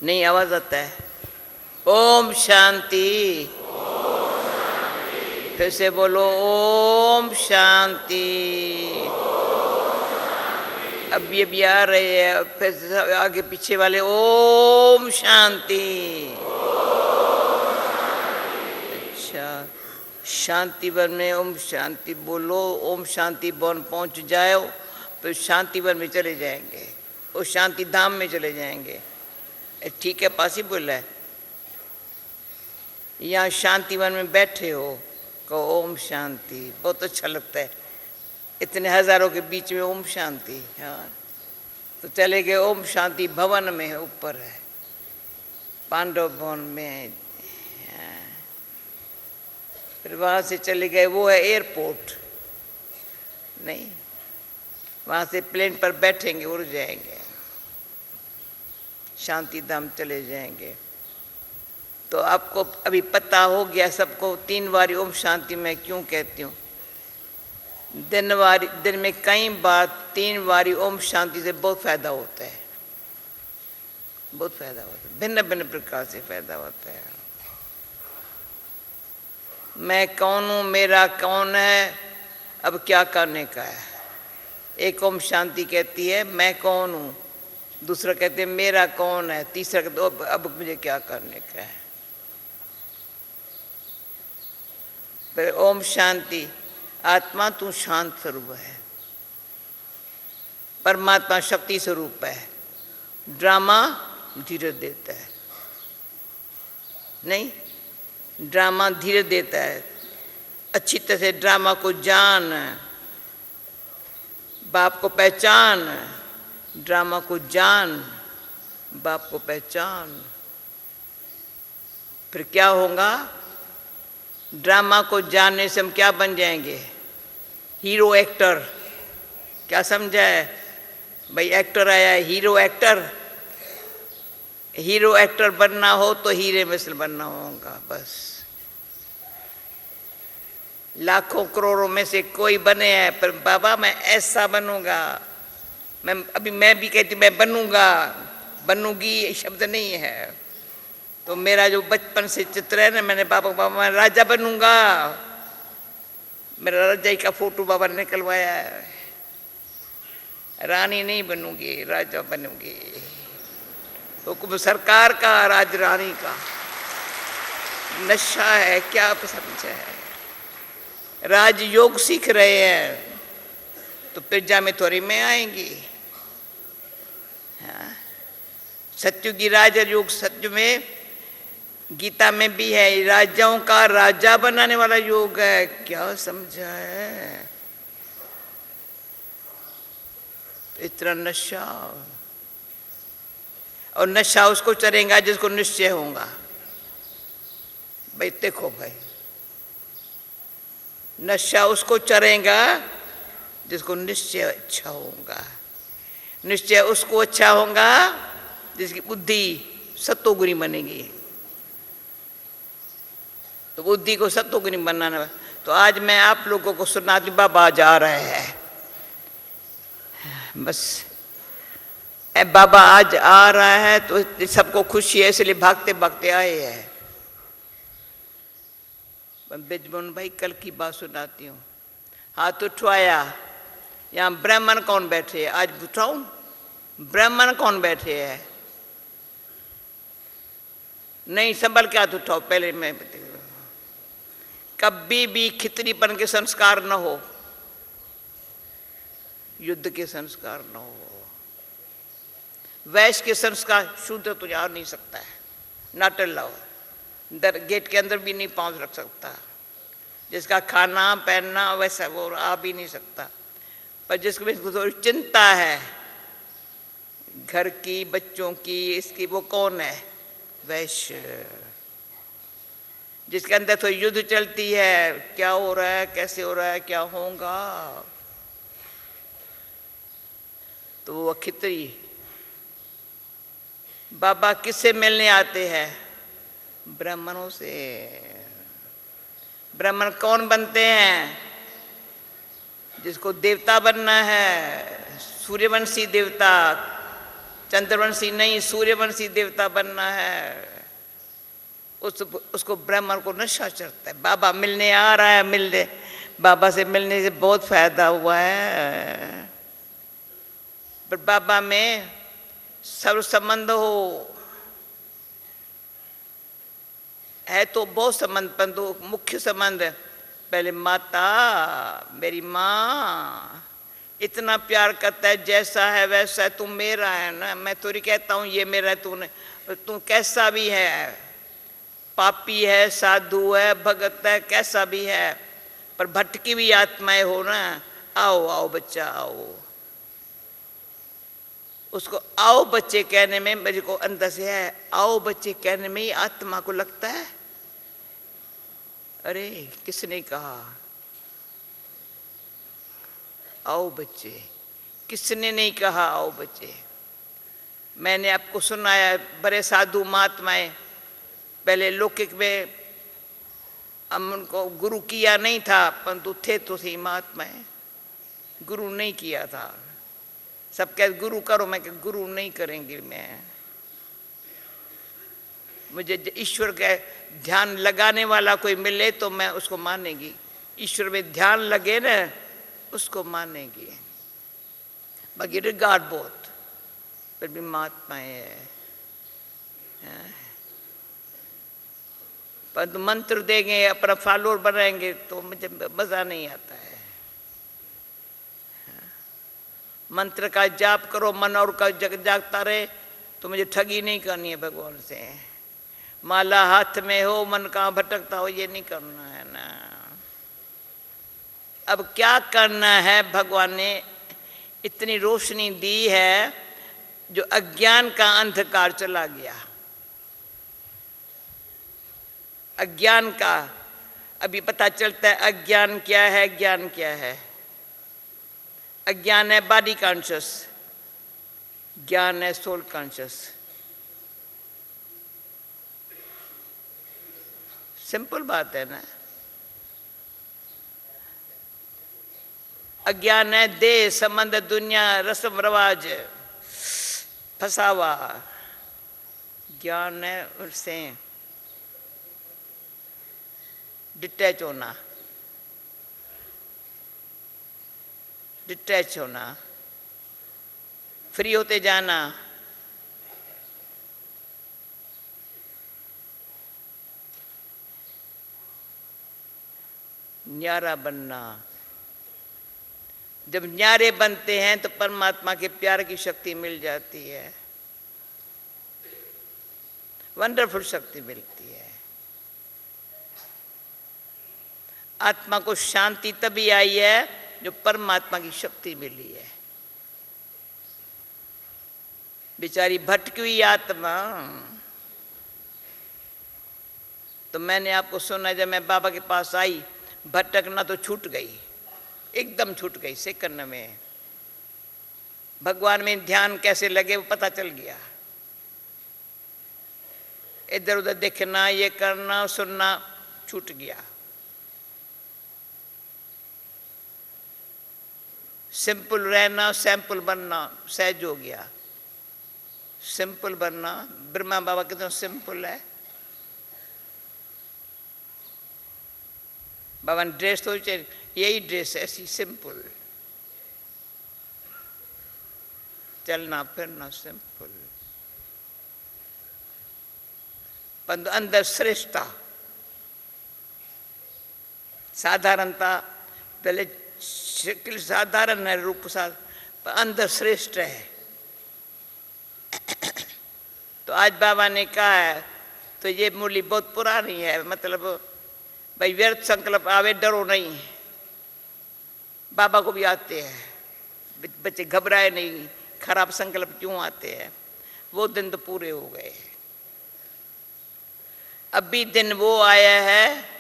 नहीं, आवाज आता है। ओम शांति। फिर से बोलो ओम शांति। अब ये भी आ रहे हैं, फिर आगे पीछे वाले ओम शांति। अच्छा, शांति वन में ओम शांति बोलो। ओम शांति वन पहुंच जाओ तो शांति वन में चले जाएंगे, उस शांति धाम में चले जाएंगे। ठीक है, पास ही बोला है। यहाँ शांति वन में बैठे हो, कहो ओम शांति, बहुत अच्छा लगता है। इतने हजारों के बीच में ओम शांति। हाँ, तो चले गए ओम शांति भवन में, ऊपर है, पांडव भवन में। फिर वहाँ से चले गए, वो है एयरपोर्ट। नहीं, वहाँ से प्लेन पर बैठेंगे, उड़ जाएंगे, शांति धाम चले जाएंगे। तो आपको अभी पता हो गया सबको 3 बार ओम शांति मैं क्यों कहती हूँ। दिन में कई बार 3 बार ओम शांति से बहुत फायदा होता है, बहुत फायदा होता है, भिन्न भिन्न प्रकार से फायदा होता है। मैं कौन हूँ, मेरा कौन है, अब क्या करने का है। एक ओम शांति कहती है मैं कौन हूँ, दूसरा कहते हैं मेरा कौन है, तीसरा कहते अब मुझे क्या करने का है। फिर ओम शांति, आत्मा तू शांत स्वरूप है, परमात्मा शक्ति स्वरूप है, ड्रामा धीरज देता है। नहीं, ड्रामा धीरज देता है। अच्छी तरह से ड्रामा को जान, बाप को पहचान, ड्रामा को जान, बाप को पहचान। फिर क्या होगा, ड्रामा को जानने से हम क्या बन जाएंगे, हीरो एक्टर। क्या समझा है भाई, एक्टर आया है, हीरो एक्टर। हीरो एक्टर बनना हो तो हीरे मिसल बनना होगा बस। लाखों करोड़ों में से कोई बने हैं, पर बाबा मैं ऐसा बनूंगा, मैं भी कहती मैं बनूंगा, बनूंगी शब्द नहीं है। तो मेरा जो बचपन से चित्र है ना, मैंने बाबा मैं राजा बनूंगा, मेरा राजा का फोटो बाबा ने निकलवाया है। रानी नहीं बनूंगी, राजा बनूंगी। हुक्म सरकार का, राज रानी का। नशा है, क्या आप समझे है। राज योग सीख रहे हैं तो प्रजा में थोड़ी में आएंगी। हाँ? सत्युगी राज योग, सत्य में गीता में भी है, राजाओं का राजा बनाने वाला योग है। क्या समझा है, इतना नशा। और नशा उसको चढ़ेगा जिसको निश्चय होगा। भाई देखो भाई, नशा उसको चढ़ेगा जिसको निश्चय अच्छा होगा। निश्चय उसको अच्छा होगा जिसकी बुद्धि सत्वगुणी बनेगी। तो बुद्धि को सत्वगुणी बनाना। तो आज मैं आप लोगों को सुनाती, बाबा आज आ रहे हैं, बस बाबा आज आ रहा है तो सबको खुशी है, इसलिए भागते भागते आए हैं। बिजमोहन भाई कल की बात सुनाती हूँ। हाथ उठवाया, यहाँ ब्राह्मण कौन बैठे है, आज उठाऊं, ब्राह्मण कौन बैठे है। नहीं, संभल के हाथ उठाओ पहले। मैं कभी भी खितरीपन के संस्कार न हो, युद्ध के संस्कार न हो, वैश्य के संस्कार। शूद्र तो जा नहीं सकता है, नाटल लाओ, गेट के अंदर भी नहीं पहुंच रख सकता। जिसका खाना पहनना वैसा वो आ भी नहीं सकता। पर जिसको थोड़ी चिंता है घर की, बच्चों की, इसकी, वो कौन है, वैश्य। जिसके अंदर थोड़ी युद्ध चलती है, क्या हो रहा है, कैसे हो रहा है, क्या होगा, तो वो खितरी। बाबा किससे मिलने आते हैं, ब्राह्मणों से। ब्राह्मण कौन बनते हैं, जिसको देवता बनना है, सूर्यवंशी देवता, चंद्रवंशी नहीं, सूर्यवंशी देवता बनना है। उसको ब्राह्मण को नशा चढ़ता है। बाबा मिलने आ रहा है, मिलने, बाबा से मिलने से बहुत फायदा हुआ है, पर बाबा में सर्व संबंध हो है तो बहुत संबंध, परंतु मुख्य संबंध पहले माता, मेरी माँ इतना प्यार करता है, जैसा है वैसा है, तू मेरा है ना, मैं थोड़ी कहता हूँ ये मेरा है, तू कैसा भी है, पापी है, साधु है, भगत है, कैसा भी है, पर भटकी हुई आत्माएं हो ना, आओ आओ बच्चा आओ। उसको आओ बच्चे कहने में मेरे को अंदर से है, आओ बच्चे कहने में ही आत्मा को लगता है अरे किसने कहा आओ बच्चे, किसने नहीं कहा आओ बच्चे। मैंने आपको सुनाया, बड़े साधु महात्माएं पहले लौकिक में, हम उनको गुरु किया नहीं था, परंतु थे तो सही महात्माएं, गुरु नहीं किया था। सब कह गुरु करो, मैं कह गुरु नहीं करेंगे। मुझे ईश्वर का ध्यान लगाने वाला कोई मिले तो मैं उसको मानेगी, ईश्वर में ध्यान लगे ना उसको मानेगी। बाकी रिगार्ड बहुत, फिर भी महात्माएं है। परंतु मंत्र देंगे, अपना फॉलोअर बनाएंगे तो मुझे मजा नहीं आता है। मंत्र का जाप करो, मन और का जागता रहे, तो मुझे ठगी नहीं करनी है भगवान से। माला हाथ में हो, मन कहाँ भटकता हो, ये नहीं करना है ना। अब क्या करना है, भगवान ने इतनी रोशनी दी है, जो अज्ञान का अंधकार चला गया। अज्ञान का अभी पता चलता है अज्ञान क्या है, ज्ञान क्या है। अज्ञान है बॉडी कॉन्शियस, ज्ञान है सोल कॉन्शियस। सिंपल बात है ना। अज्ञान है देह संबंध, दुनिया, रस्म रवाज, फसावा। ज्ञान है उससे डिटैच होना, डिटैच होना, फ्री होते जाना। न्यारा बनना। जब न्यारे बनते हैं तो परमात्मा के प्यार की शक्ति मिल जाती है, वंडरफुल शक्ति मिलती है। आत्मा को शांति तभी आई है जो परमात्मा की शक्ति मिली है। बेचारी भटकी हुई आत्मा, तो मैंने आपको सुना, जब मैं बाबा के पास आई, भटकना तो छूट गई, एकदम छूट गई सेकंड में। भगवान में ध्यान कैसे लगे वो पता चल गया। इधर उधर देखना, ये करना, सुनना छूट गया। सिंपल रहना, सैंपल बनना सहज हो गया। सिंपल बनना, ब्रह्मा बाबा कितना सिंपल है। बाबा ने ड्रेस तो यही ड्रेस ऐसी सिंपल, चलना फिरना सिंपल, परंतु अंदर श्रेष्ठता, साधारणता। पहले शक्ल साधारण है, रूप पर अंदर श्रेष्ठ है। तो आज बाबा ने कहा है, तो ये मूली बहुत पुरानी है, मतलब भाई व्यर्थ संकल्प आवे डरो नहीं। बाबा को भी आते हैं, बच्चे घबराए नहीं, खराब संकल्प क्यों आते हैं। वो दिन तो पूरे हो गए, अभी दिन वो आया है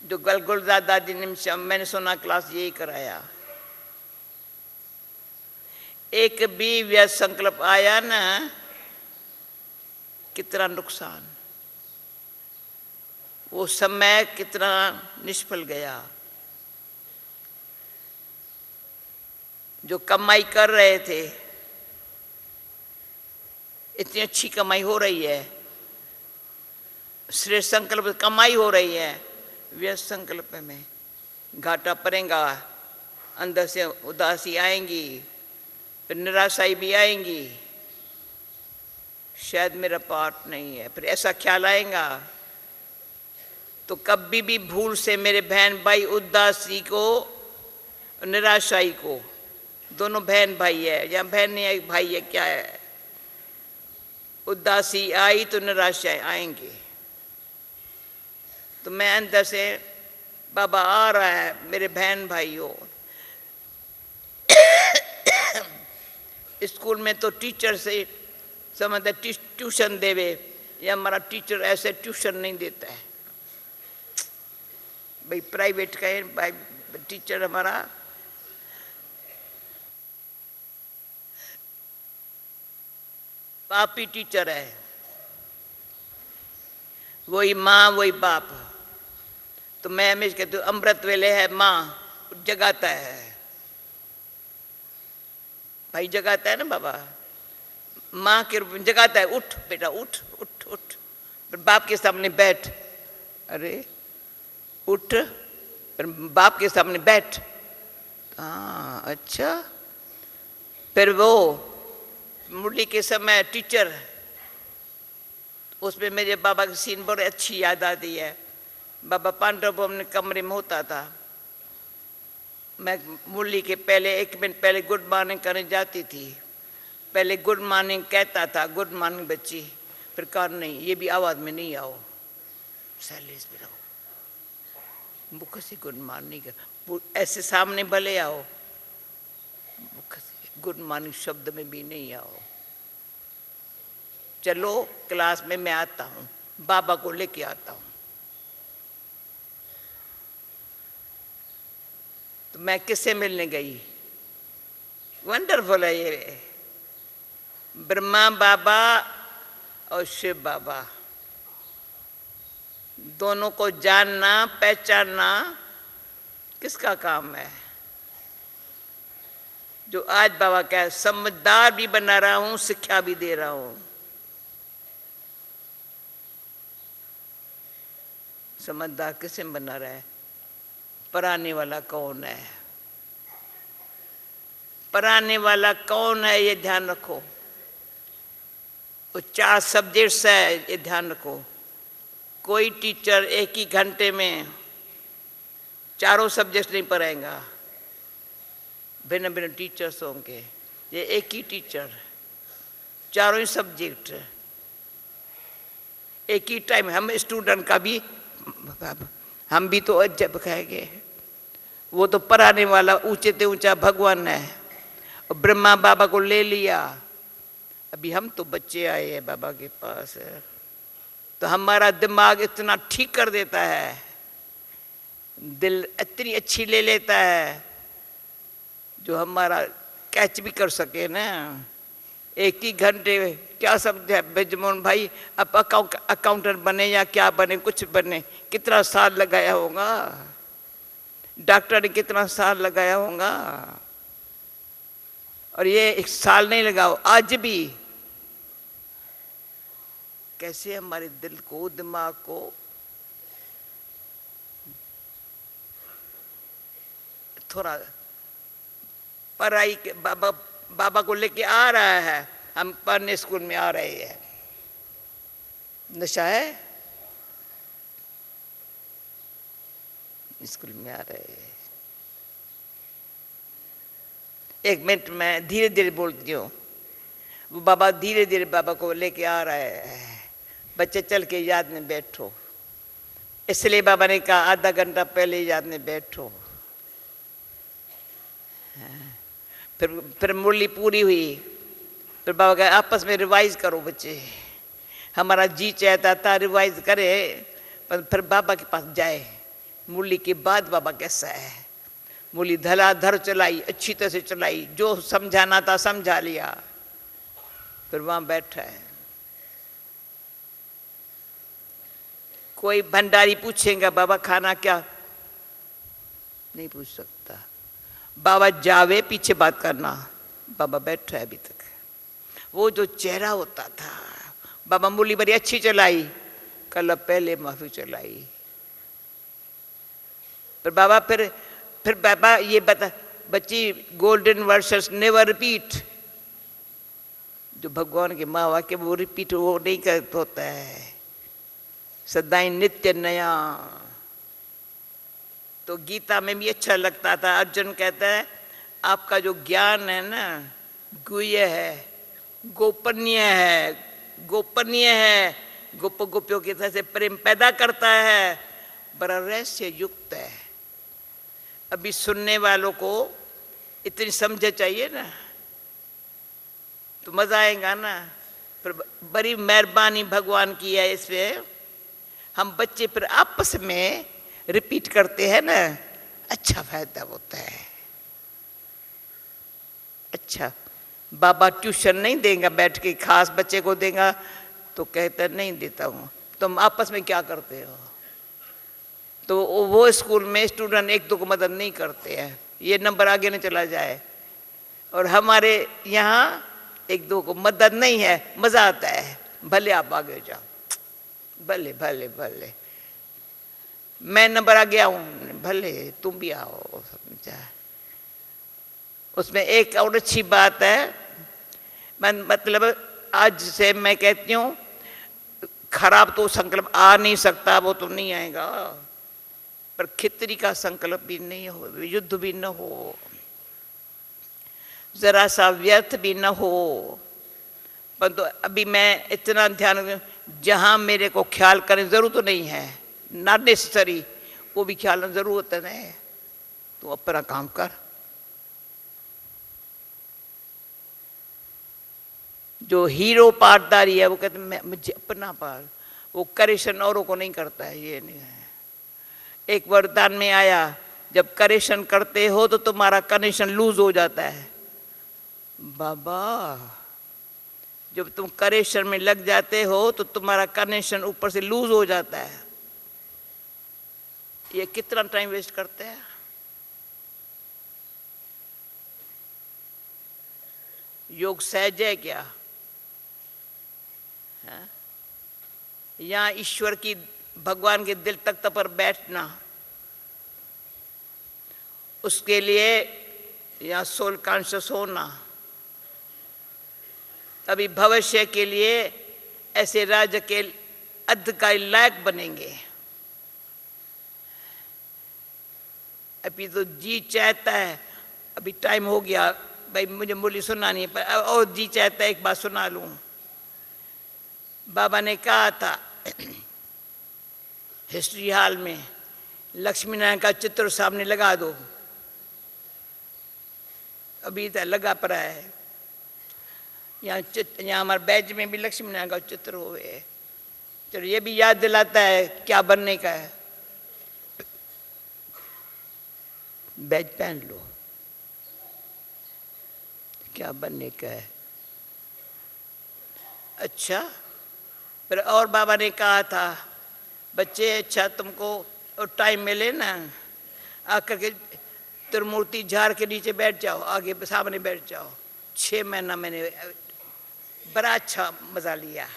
जो गुलजार दादी ने, मैंने सुना क्लास यही कराया। एक भी व्यर्थ संकल्प आया ना, कितना नुकसान, वो समय कितना निष्फल गया। जो कमाई कर रहे थे, इतनी अच्छी कमाई हो रही है, श्रेष्ठ संकल्प कमाई हो रही है, व्यस्त संकल्प में घाटा पड़ेगा, अंदर से उदासी आएंगी, फिर निराशाई भी आएंगी, शायद मेरा पार्ट नहीं है, फिर ऐसा ख्याल आएगा। तो कभी भी भूल से मेरे बहन भाई उदासी को, निराशाई को, दोनों बहन भाई है या बहन नहीं है भाई है, क्या है, उदासी आई तो निराशा आएंगी। तो मैं अंदर से बाबा आ रहा है मेरे बहन भाई हो। स्कूल में तो टीचर से समझते ट्यूशन देवे, या हमारा टीचर ऐसे ट्यूशन नहीं देता है भाई, प्राइवेट का है भाई टीचर हमारा। बाप ही टीचर है, वही माँ वही बाप। तो मैं हमेशा कहती हूँ अमृत वेले है माँ, जगाता है भाई, जगाता है ना बाबा, माँ के रूप में जगाता है, उठ बेटा उठ उठ उठ, फिर बाप के सामने बैठ, अरे उठ, फिर बाप के सामने बैठ, हाँ अच्छा। फिर वो मुरली के समय टीचर, उसमें मेरे बाबा की सीन बड़ी अच्छी याद आती है। बाबा पांडव अपने कमरे में होता था, मैं मुरली के पहले 1 मिनट पहले गुड मॉर्निंग करने जाती थी, पहले गुड मॉर्निंग कहता था, गुड मॉर्निंग बच्ची, फिर कहा नहीं ये भी आवाज़ में नहीं आओ, साइलेंस में रहो, मुख से गुड मॉर्निंग कर, ऐसे सामने भले आओ, मुख से गुड मॉर्निंग शब्द में भी नहीं आओ, चलो क्लास में मैं आता हूँ, बाबा को लेके आता हूँ। तो मैं किससे मिलने गई, वंडरफुल है ये, ब्रह्मा बाबा और शिव बाबा, दोनों को जानना पहचानना किसका काम है। जो आज बाबा क्या समझदार भी बना रहा हूं, शिक्षा भी दे रहा हूं। समझदार किसे बना रहा है, पराने वाला कौन है, पराने वाला कौन है ये ध्यान रखो। वो 4 सब्जेक्ट्स है, ये ध्यान रखो। कोई टीचर एक ही घंटे में 4 सब्जेक्ट नहीं पढ़ाएगा, भिन्न भिन्न टीचर्स होंगे, ये एक ही टीचर 4 ही सब्जेक्ट एक ही टाइम। हम स्टूडेंट का भी, हम भी तो अजब कहेंगे, वो तो पढ़ाने वाला ऊंचे से ऊंचा भगवान है, और ब्रह्मा बाबा को ले लिया, अभी हम तो बच्चे आए हैं बाबा के पास, तो हमारा दिमाग इतना ठीक कर देता है, दिल इतनी अच्छी ले लेता है, जो हमारा कैच भी कर सके ना। एक ही घंटे क्या समझे बिजमोहन भाई, अब अकाउंटेंट बने या क्या बने, कुछ बने, कितना साल लगाया होगा, डॉक्टर ने कितना साल लगाया होगा, और ये 1 साल नहीं लगाओ, आज भी कैसे हमारे दिल को, दिमाग को थोड़ा पढ़ाई के बाबा को लेके आ रहा है, हम पढ़ने स्कूल में आ रहे हैं, नशा है, स्कूल में आ रहे हैं। 1 मिनट में धीरे धीरे बोलती हूँ, वो बाबा धीरे धीरे बाबा को लेके आ रहा है, बच्चे चल के याद में बैठो, इसलिए बाबा ने कहा आधा घंटा पहले याद में बैठो। फिर मुरली पूरी हुई, फिर बाबा कहा आपस में रिवाइज करो बच्चे, हमारा जी चाहता था रिवाइज करे, पर फिर बाबा के पास जाए, मुरली के बाद बाबा कैसा है, मुरली धलाधर चलाई, अच्छी तरह से चलाई, जो समझाना था समझा लिया, फिर वहां बैठा है। कोई भंडारी पूछेगा बाबा खाना क्या, नहीं पूछ सकता, बाबा जावे पीछे बात करना, बाबा बैठा है अभी तक, वो जो चेहरा होता था, बाबा मुरली बड़ी अच्छी चलाई, कल पहले माफी चलाई। पर बाबा फिर बाबा ये बता, बच्ची गोल्डन वर्सेस नेवर रिपीट, जो भगवान के माँ वाक्य वो रिपीट वो नहीं कर होता है, सदाई नित्य नया। तो गीता में भी अच्छा लगता था, अर्जुन कहता है आपका जो ज्ञान है ना गुह्य है, गोपनीय है, गोपनीय है, गोप गोपियों की तरह से प्रेम पैदा करता है, बड़ा रहस्य युक्त है। अभी सुनने वालों को इतनी समझ चाहिए ना, तो मजा आएगा ना। फिर बड़ी मेहरबानी भगवान की है इसमें, हम बच्चे फिर आपस में रिपीट करते हैं ना, अच्छा फायदा होता है। अच्छा, बाबा ट्यूशन नहीं देगा बैठ के, खास बच्चे को देगा तो कहता नहीं देता हूँ। तुम आपस में क्या करते हो? तो वो स्कूल में स्टूडेंट एक दो को मदद नहीं करते हैं, ये नंबर आगे न चला जाए। और हमारे यहाँ एक दो को मदद नहीं है, मजा आता है, भले आप आगे जाओ, भले भले भले मैं नंबर आ गया हूँ, भले तुम भी आओ, समझा। उसमें एक और अच्छी बात है, मतलब आज से मैं कहती हूँ खराब तो संकल्प आ नहीं सकता, वो तो नहीं आएगा, पर खितरी का संकल्प भी नहीं हो, युद्ध भी न हो, जरा सा व्यर्थ भी न हो। परंतु तो अभी मैं इतना ध्यान, जहाँ मेरे को ख्याल करने जरूरत तो नहीं है, नॉट नेसेसरी, वो भी ख्याल जरूरत है, तो अपना काम कर। जो हीरो पाठदारी है वो कहते मैं मुझे अपना पाठ, वो करेक्शन औरों को नहीं करता है, ये नहीं है। एक वरदान में आया, जब करेक्शन करते हो तो तुम्हारा कनेक्शन लूज हो जाता है। बाबा जब तुम करेक्शन में लग जाते हो तो तुम्हारा कनेक्शन ऊपर से लूज हो जाता है। ये कितना टाइम वेस्ट करते हैं। योग सहज है क्या? यहाँ ईश्वर की, भगवान के दिल तक पर बैठना, उसके लिए यहाँ सोल कॉन्शियस होना, तभी भविष्य के लिए ऐसे राज्य के अधिकारी लायक बनेंगे। अभी तो जी चाहता है, अभी टाइम हो गया भाई, मुझे मुरली सुनानी है, पर और जी चाहता है एक बात सुना लूं। बाबा ने कहा था हिस्ट्री हॉल में लक्ष्मी नारायण का चित्र सामने लगा दो, अभी तक लगा पड़ा है। यहाँ हमारे बैच में भी लक्ष्मी नारायण का चित्र हुए, चलो ये भी याद दिलाता है क्या बनने का है। बैच पहन लो, क्या बनने का है। अच्छा, फिर और बाबा ने कहा था बच्चे, अच्छा तुमको और टाइम मिले ना, आकर के त्रिमूर्ति झाड़ के नीचे बैठ जाओ, आगे सामने बैठ जाओ। 6 महीना मैंने बड़ा अच्छा मजा लिया।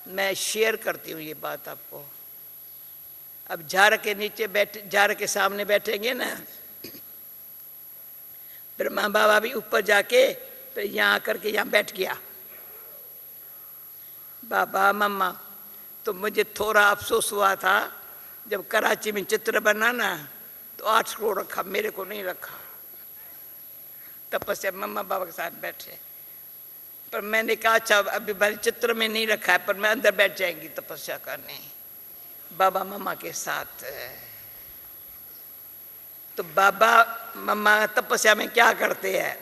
मैं शेयर करती हूँ ये बात आपको। अब झाड़ के नीचे झाड़ के सामने बैठेंगे ना, ब्रह्मा बाबा भी ऊपर जाके फिर यहाँ आकर के यहाँ बैठ गया। बाबा मम्मा, तो मुझे थोड़ा अफसोस हुआ था जब कराची में चित्र बना ना, तो 8 करोड़ रखा, मेरे को नहीं रखा। तपस्या मम्मा बाबा के साथ बैठे, पर मैंने कहा अच्छा अभी भाई चित्र में नहीं रखा है, पर मैं अंदर बैठ जाएंगी तपस्या करने बाबा मम्मा के साथ। तो बाबा मम्मा तपस्या में क्या करते हैं?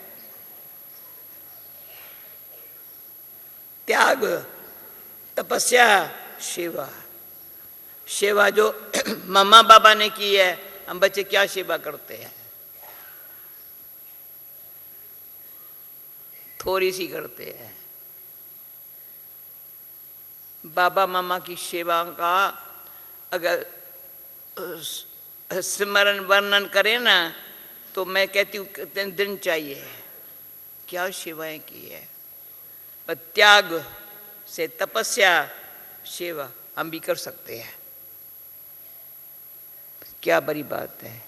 त्याग, तपस्या, सेवा। सेवा जो मम्मा बाबा ने की है, हम बच्चे क्या सेवा करते हैं? थोड़ी सी करते हैं। बाबा मामा की सेवा का अगर स्मरण वर्णन करें ना, तो मैं कहती हूँ कितने दिन चाहिए। क्या सेवाएं की है। पर त्याग से तपस्या सेवा हम भी कर सकते हैं। क्या बड़ी बात है।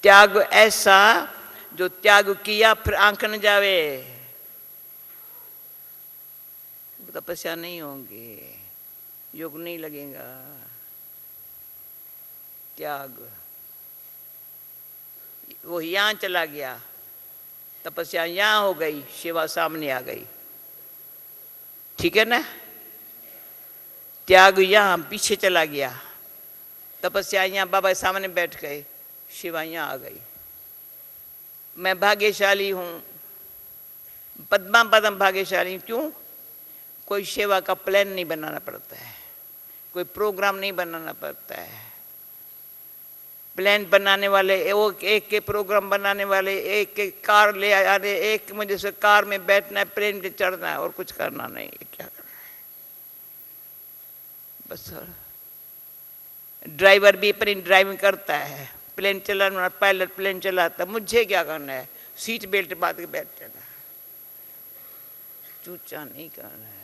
त्याग ऐसा जो त्याग किया फिर आंख न जावे, तपस्या नहीं होंगी, योग नहीं लगेगा। त्याग वो यहां चला गया, तपस्या यहां हो गई, सेवा सामने आ गई। ठीक है ना। त्याग यहां पीछे चला गया, तपस्या यहां बाबा सामने बैठ गए, सेवा यहां आ गई। मैं भाग्यशाली हूं, पद्मा पदम भाग्यशाली। क्यों? कोई सेवा का प्लान नहीं बनाना पड़ता है, कोई प्रोग्राम नहीं बनाना पड़ता है। प्लान बनाने वाले वो एक के प्रोग्राम बनाने वाले, एक के कार ले आने, एक मुझे से कार में बैठना है, प्लेन पे चढ़ना है और कुछ करना नहीं। क्या करना है बस। ड्राइवर भी अपनी ड्राइविंग करता है, प्लेन चलाने वाला पायलट प्लेन चलाता, मुझे क्या करना है, सीट बेल्ट बांध के बैठ जाना, चूचा नहीं करना है।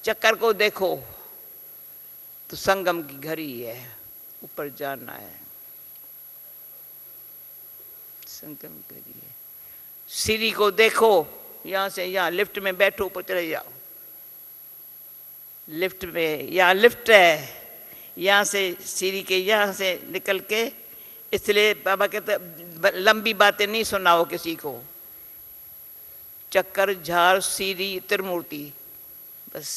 चक्कर को देखो तो संगम की घड़ी है, ऊपर जाना है, संगम की घड़ी है। सीढ़ी को देखो, यहां से यहां लिफ्ट में बैठो, ऊपर चले जाओ, लिफ्ट में यहाँ लिफ्ट है, यहाँ से सीढ़ी के यहाँ से निकल के। इसलिए बाबा कहते लंबी बातें नहीं सुनाओ किसी को, चक्कर झाड़ सीढ़ी त्रिमूर्ति बस।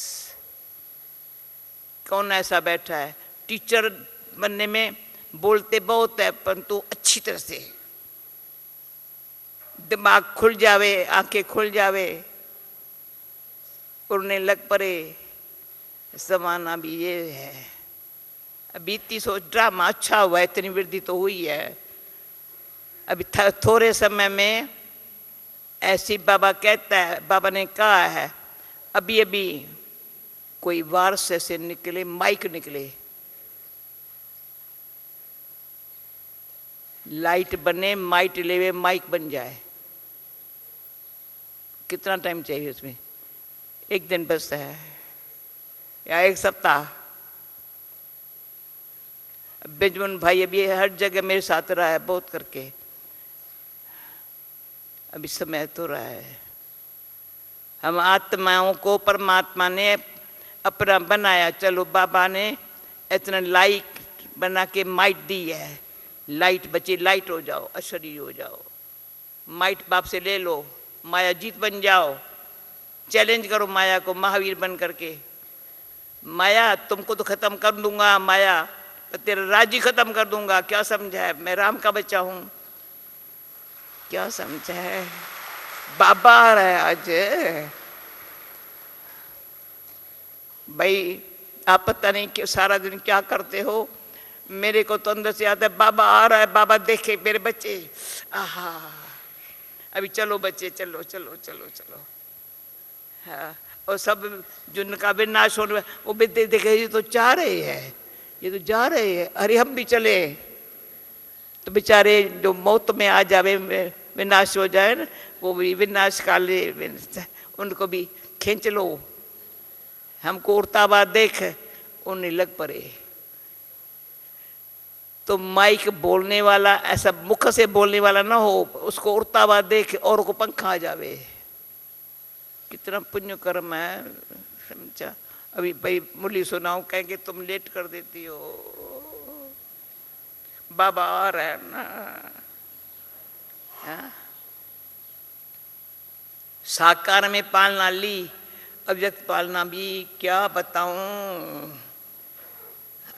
कौन ऐसा बैठा है टीचर बनने में, बोलते बहुत है परंतु अच्छी तरह से दिमाग खुल जावे, आंखें खुल जावे, उड़ने लग पड़े। जमाना भी ये है। अभी इतनी सोच ड्रामा अच्छा हुआ, इतनी वृद्धि तो हुई है। अभी थोड़े समय में ऐसी बाबा कहता है, बाबा ने कहा है, अभी अभी कोई वार से निकले, माइक निकले, लाइट बने, माइट लेवे, माइक बन जाए। कितना टाइम चाहिए उसमें? एक दिन बस है या एक सप्ताह। बेजमन भाई अभी हर जगह मेरे साथ रहा है बहुत करके, अभी समय तो रहा है। हम आत्माओं को परमात्मा ने अपना बनाया। चलो बाबा ने इतना लाइट बना के माइट दी है, लाइट बची, लाइट हो जाओ, अशरीर हो जाओ, माइट बाप से ले लो, माया जीत बन जाओ। चैलेंज करो माया को, महावीर बन करके, माया तुमको तो खत्म कर दूंगा, माया तेरा राज्य खत्म कर दूंगा। क्या समझा है? मैं राम का बच्चा हूं। क्या समझा है? बाबा आ रहा है आज। भाई आप पता नहीं कि सारा दिन क्या करते हो, मेरे को तो अंदर से आता है बाबा आ रहा है, बाबा देखे मेरे बच्चे, आहा अभी चलो बच्चे, चलो चलो चलो चलो। हाँ, और सब जिनका विनाश होने, वो भी देखे ये तो जा रहे हैं, ये तो जा रहे हैं, अरे हम भी चले। तो बेचारे जो मौत में आ जावे, विनाश हो जाए ना, वो भी विनाश काले, उनको भी खींच लो। हमको उड़ता हुआ देख उन्हें लग पड़े। तो माइक बोलने वाला ऐसा मुख से बोलने वाला ना हो, उसको उड़ता हुआ देख और को पंखा आ जावे। कितना पुण्य कर्म है, समझा? अभी भाई मुरली सुनाओ, कहेंगे तुम लेट कर देती हो, बाबा आ रहा है ना। हाँ? साकार में पालना ली, अव्यक्त पालना भी क्या बताऊं।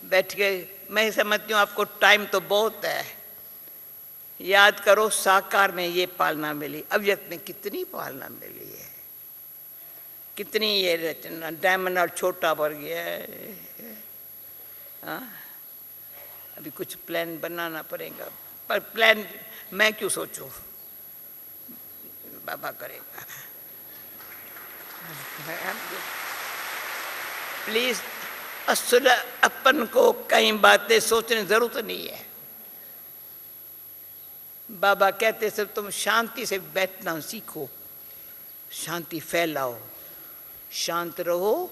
बैठ के मैं समझती हूँ आपको टाइम तो बहुत है, याद करो साकार में ये पालना मिली, अव्यक्त में कितनी पालना मिली है, कितनी ये रचना। डायमंड और छोटा पड़ गया है। हाँ? अभी कुछ प्लान बनाना पड़ेगा, पर प्लान मैं क्यों सोचूं, बाबा करेगा। प्लीज असल अपन को कई बातें सोचने की जरूरत नहीं है। बाबा कहते सब तुम शांति से बैठना सीखो, शांति फैलाओ, शांत रहो,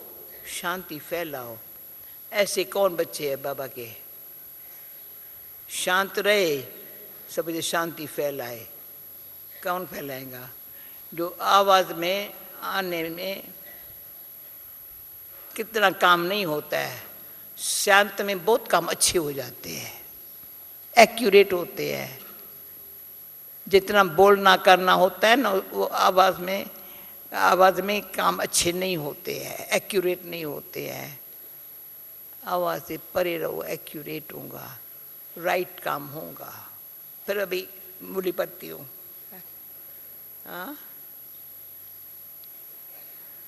शांति फैलाओ। ऐसे कौन बच्चे हैं बाबा के? शांत रहे, सब शांति फैलाए। कौन फैलाएगा? जो आवाज में आने में कितना काम नहीं होता है, शांत में बहुत काम अच्छे हो जाते हैं, एक्यूरेट होते हैं। जितना बोलना करना होता है ना, वो आवाज में काम अच्छे नहीं होते हैं, एक्यूरेट नहीं होते हैं। आवाज से परे रहो, एक्यूरेट होगा, राइट काम होगा। फिर अभी मूली पत्ती हूँ, हाँ,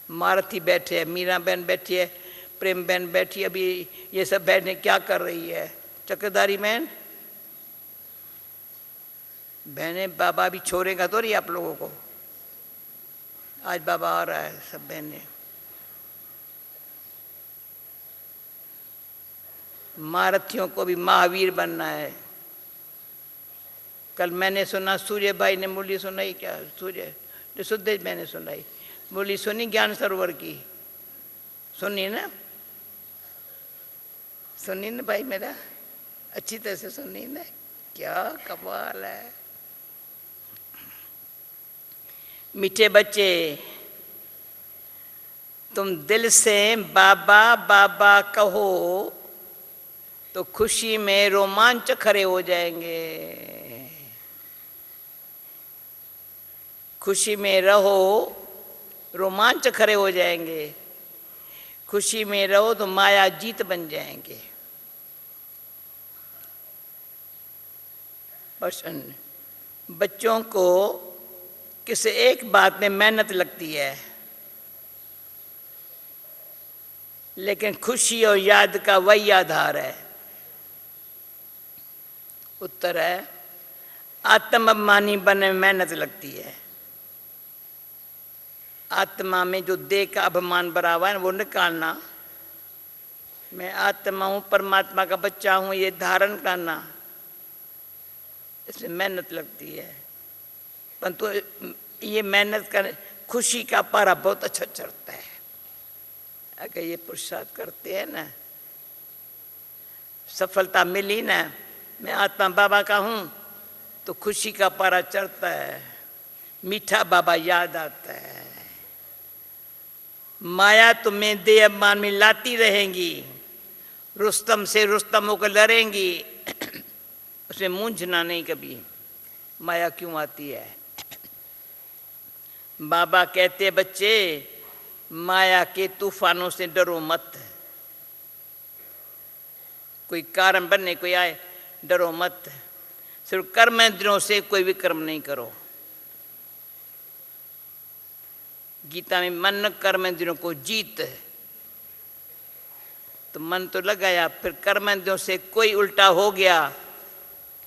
मारथी बैठे है, मीरा बहन बैठी है, प्रेम बहन बैठी है। अभी ये सब बहनें क्या कर रही है? चक्रधारी बहन, बहनें, बाबा भी छोड़ेगा तो नहीं आप लोगों को। आज बाबा आ रहा है, सब बहनें। महारथियों को भी महावीर बनना है। कल मैंने सुना, सूर्य भाई ने मूली सुनाई, क्या सूर्य सुदेश मैंने सुनाई मूली सुनी, ज्ञान सरोवर की सुनी ना? सुनी ना भाई मेरा? अच्छी तरह से सुनी ना? क्या कमाल है। मीठे बच्चे, तुम दिल से बाबा बाबा कहो तो खुशी में रोमांच खड़े हो जाएंगे। खुशी में रहो, रोमांच खड़े हो जाएंगे। खुशी में रहो तो माया जीत बन जाएंगे। बच्चों को किसी एक बात में मेहनत लगती है, लेकिन खुशी और याद का वही आधार है। उत्तर है, आत्माभिमानी बनने में मेहनत लगती है। आत्मा में जो देह का अभिमान भरा हुआ है वो निकालना, मैं आत्मा हूँ, परमात्मा का बच्चा हूँ, ये धारण करना, इसमें मेहनत लगती है। परंतु ये मेहनत कर, खुशी का पारा बहुत अच्छा चढ़ता है। अगर ये पुरुषार्थ करते हैं ना, सफलता मिली ना, मैं आत्मा बाबा का हूँ, तो खुशी का पारा चढ़ता है, मीठा बाबा याद आता है। माया तुम्हें देह अभिमान में लाती रहेंगी, रुस्तम से रुस्तम होकर लड़ेंगी, उसमें मूंझना नहीं कभी, माया क्यों आती है। बाबा कहते बच्चे, माया के तूफानों से डरो मत। कोई कारण बनने कोई आए, डरो मत। सिर्फ कर्मेंद्रियों से कोई भी कर्म नहीं करो। गीता में मन कर्मेंद्रियों को जीत, तो मन तो लगाया, फिर कर्मेंद्रियों से कोई उल्टा हो गया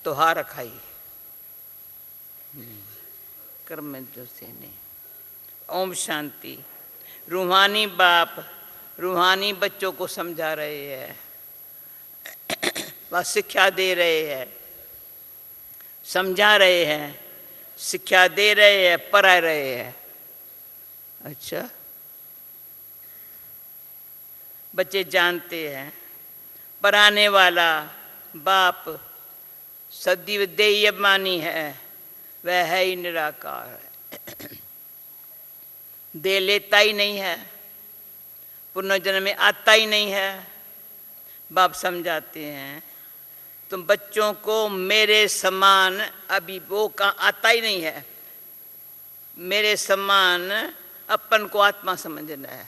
तो हार खाई। कर्मेंद्रियों से नहीं। ओम शांति। रूहानी बाप रूहानी बच्चों को समझा रहे हैं, वह शिक्षा दे रहे हैं, समझा रहे हैं, शिक्षा दे रहे हैं, पढ़ा रहे हैं। अच्छा, बच्चे जानते हैं पढ़ाने वाला बाप सदैव देही अभिमानी है, वह है ही निराकार है। दे लेता ही नहीं है, पुनर्जन्म में आता ही नहीं है। बाप समझाते हैं तुम बच्चों को मेरे समान, अभी वो का आता ही नहीं है, मेरे समान अपन को आत्मा समझना है।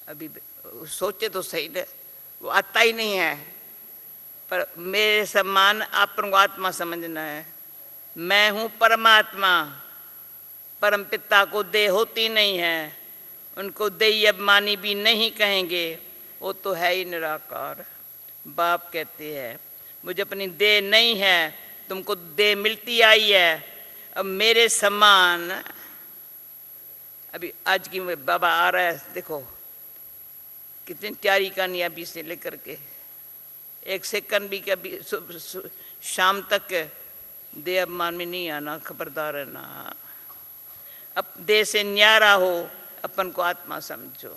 अभी सोचे तो सही ना, वो आता ही नहीं है, पर मेरे समान अपन को आत्मा समझना है। मैं हूँ परमात्मा, परम पिता को देह होती नहीं है, उनको देही अभिमानी भी नहीं कहेंगे, वो तो है ही निराकार। बाप कहते हैं मुझे अपनी देह नहीं है, तुमको देह मिलती आई है, अब मेरे समान। अभी आज की बाबा आ रहा है, देखो कितनी प्यारी कहानी अभी से लेकर के एक सेकंड भी कभी शाम तक देह अभिमान में नहीं आना, खबरदार है ना। अब देह से न्यारा हो, अपन को आत्मा समझो।